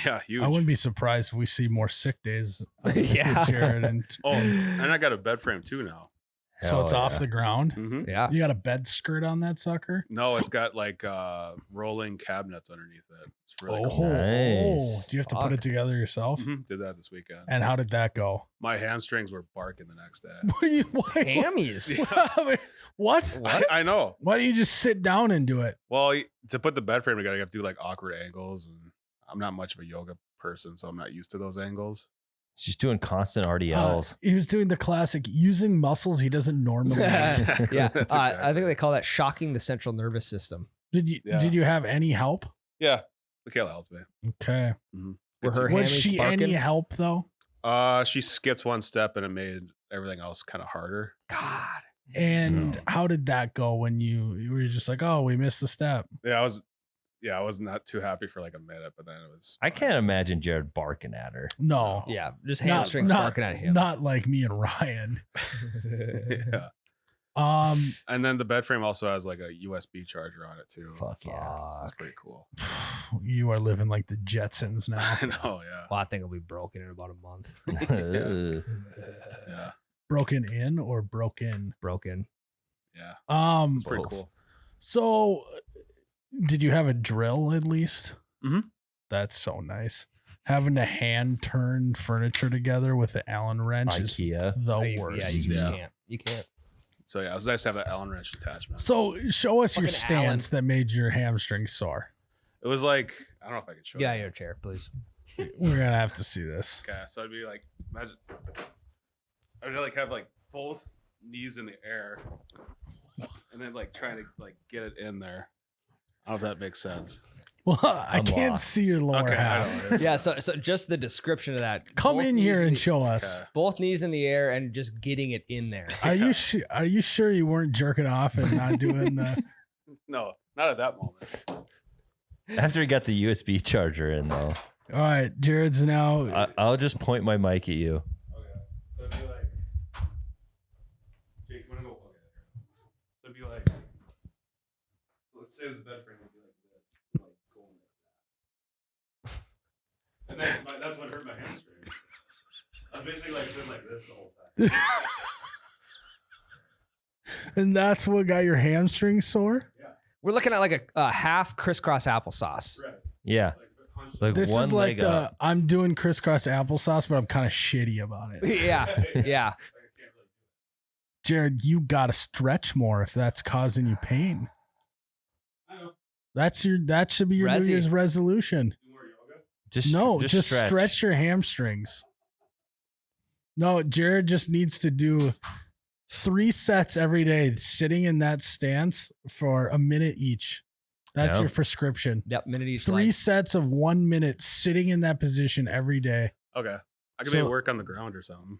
Yeah, huge.
I wouldn't be surprised if we see more sick days.
Yeah.
Jared, and
Oh, and I got a bed frame too now.
so it's
Hell
off
yeah.
the ground.
Mm-hmm.
Yeah.
You got a bed skirt on that sucker?
No, it's got like rolling cabinets underneath it. It's really
Oh,
cool.
Nice.
do you have to put
Fuck.
it together yourself?
Mhm. Did that this weekend.
And how did that go?
My hamstrings were barking the next day.
What? Are you, why,
Hammies.
what?
I know.
Why don't you just sit down and do it?
Well, to put the bed frame together, you have to do like awkward angles, and I'm not much of a yoga person, so I'm not used to those angles.
She's doing constant RDLs.
He was doing the classic using muscles he doesn't normally use.
Yeah.
That's
I
exactly
think they call that shocking the central nervous system.
Yeah.
Did you have any help?
Yeah, Michaela helped me.
Okay.
Were her
Was
hammies
she
barking?
any help though?
She skipped one step, and it made everything else kind of harder.
God.
And
So-
how did that go when you were just like, oh, we missed the step?
Yeah, I was yeah, I was not too happy for like a minute, but then it was.
I can't imagine Jared barking at her.
No.
Yeah, just hamstrings barking at him.
Not like me and Ryan.
Yeah. And then the bed frame also has like a USB charger on it too.
Fuck yeah.
So it's pretty cool.
You are living like the Jetsons now.
I know, yeah.
Well, I think it'll be broken in about a month.
Yeah.
Broken in or broken?
Broken.
Yeah.
It's
Pretty cool.
So, did you have a drill at least?
Mhm.
That's so nice. Having to hand turn furniture together with the Allen wrench
IKEA.
is the
Yeah,
worst.
you just
Yeah.
can't. You can't.
So yeah, it was nice to have that Allen wrench attachment.
So, show us your
Fucking
stance that made your hamstring sore.
It was like, I don't know if I can show
Get out
it.
of your chair, please.
We're gonna have to see this.
Okay, so I'd be like, imagine, I'd like have like both knees in the air, and then like trying to like get it in there. I don't know if that makes sense.
Well, I
I'm
can't
lost.
see your lower
Okay, I
half.
know.
Yeah, so just the description of that.
Come
Both
in
knees
here and
the-
show us.
Okay.
both knees in the air and just getting it in there.
Are you Are you sure you weren't jerking off and not doing the?
No, not at that moment.
After he got the USB charger in, though,
All right, Jared's now.
I'll just point my mic at you.
Okay, so it'd be like, Jake, you wanna go? Okay, so it'd be like, let's say this bed frame would be like this, like going like that, and then that's what hurt my hamstring. I was basically like sitting like this the whole time.
And that's what got your hamstring sore?
We're looking at like a half crisscross applesauce.
Right.
Yeah,
Like, hunched
like
This
one
is like
leg
the
up.
I'm doing crisscross applesauce, but I'm kind of shitty about it.
Yeah, yeah.
like, I can't really do
Jared, you gotta stretch more if that's causing you pain.
it. I know.
That should be your New
Resi.
Year's resolution.
Do more yoga.
Just stretch your hamstrings. No, Jared just needs to do 3 sets every day, sitting in that stance for a minute each. That's
Yeah.
your prescription.
Yep, minute each
3
leg.
sets of 1 minute sitting in that position every day.
Okay. I could
So-
maybe work on the ground or something.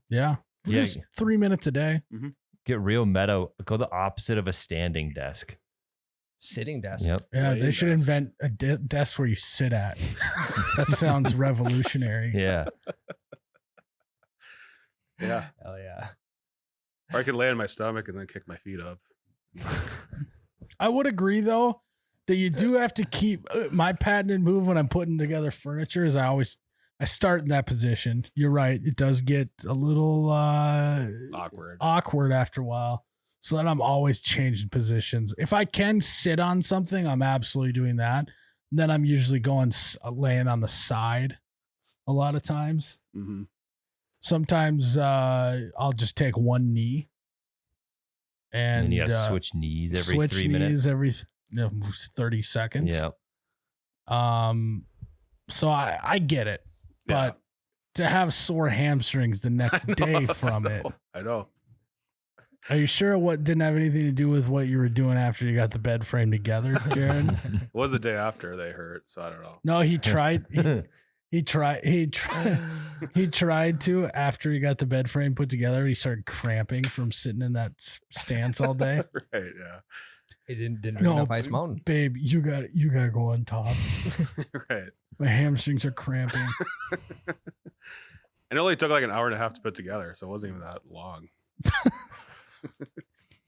Yeah.
Yeah.
Just 3 minutes a day.
Get real meta. Go the opposite of a standing desk.
Sitting desk.
Yep.
Yeah,
Yeah,
they
you
should
guys.
invent a desk where you sit at. That sounds revolutionary.
Yeah.
Yeah.
Hell yeah.
Or I could lay on my stomach and then kick my feet up.
I would agree though that you do have to keep my patented move when I'm putting together furniture is I start in that position. You're right. It does get a little
Awkward.
awkward after a while. So then I'm always changing positions. If I can sit on something, I'm absolutely doing that. Then I'm usually going laying on the side a lot of times.
Mm-hmm.
Sometimes I'll just take one knee
And,
and
you gotta switch knees every
switch
3
knees
minutes.
every 30 seconds.
Yeah.
So I get it, but to have sore hamstrings the next day from it.
I know.
Are you sure what didn't have anything to do with what you were doing after you got the bed frame together, Jared?
It was the day after they hurt, so I don't know.
No, he tried. He tried to after he got the bed frame put together. He started cramping from sitting in that stance all day.
Right, yeah.
He didn't drink
No,
enough Ice Mountain.
babe, you got to go on top.
Right.
My hamstrings are cramping.
And it only took like an hour and a half to put together, so it wasn't even that long.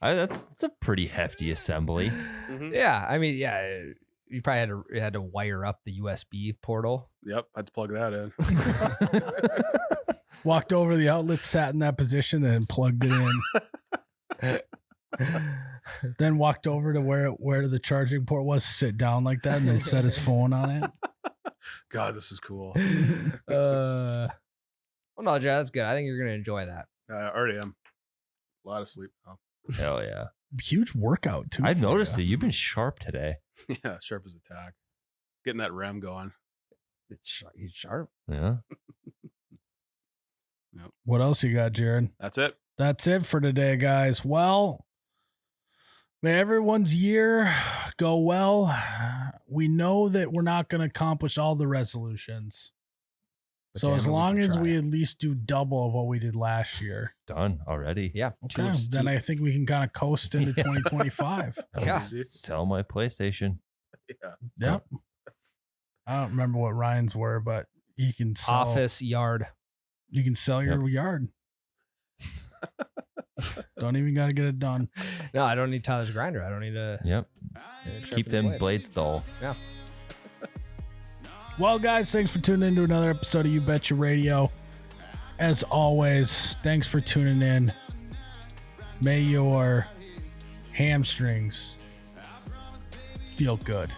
That's a pretty hefty assembly.
Mm-hmm.
Yeah, I mean, yeah, you probably had to wire up the USB portal.
Yep, I had to plug that in.
Walked over to the outlet, sat in that position, then plugged it in. Then walked over to where the charging port was, sit down like that, and then set his phone on it.
God, this is cool.
Well, no, Jared, that's good. I think you're gonna enjoy that.
I already am. A lot of sleep now.
Hell yeah.
Huge workout too.
I've
for
noticed
ya.
it. You've been sharp today.
Yeah, sharp as a tack. Getting that REM going.
He's sharp.
Yeah.
What else you got, Jared?
That's it.
That's it for today, guys. Well, may everyone's year go well. We know that we're not going to accomplish all the resolutions.
But
So
damn
as
it, we
long
can
as
try.
we at least do double of what we did last year,
Done already.
Yeah.
okay, then I think we can kind of coast into 2025.
I'll
Yeah.
sell my PlayStation.
Yeah.
Yep. I don't remember what Ryan's were, but you can sell,
Office yard.
you can sell your yard. Don't even got to get it done.
No, I don't need Tyler's grinder. I don't need to.
Yep. Keep
sharpen the
them blades dull.
Yeah.
Well, guys, thanks for tuning in to another episode of You Betcha Radio. As always, thanks for tuning in. May your hamstrings feel good.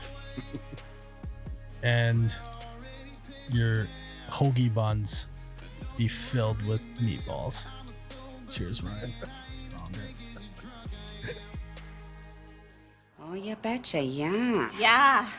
And your hoagie buns be filled with meatballs. Cheers, Ryan.
Oh, you betcha, yeah.
Yeah.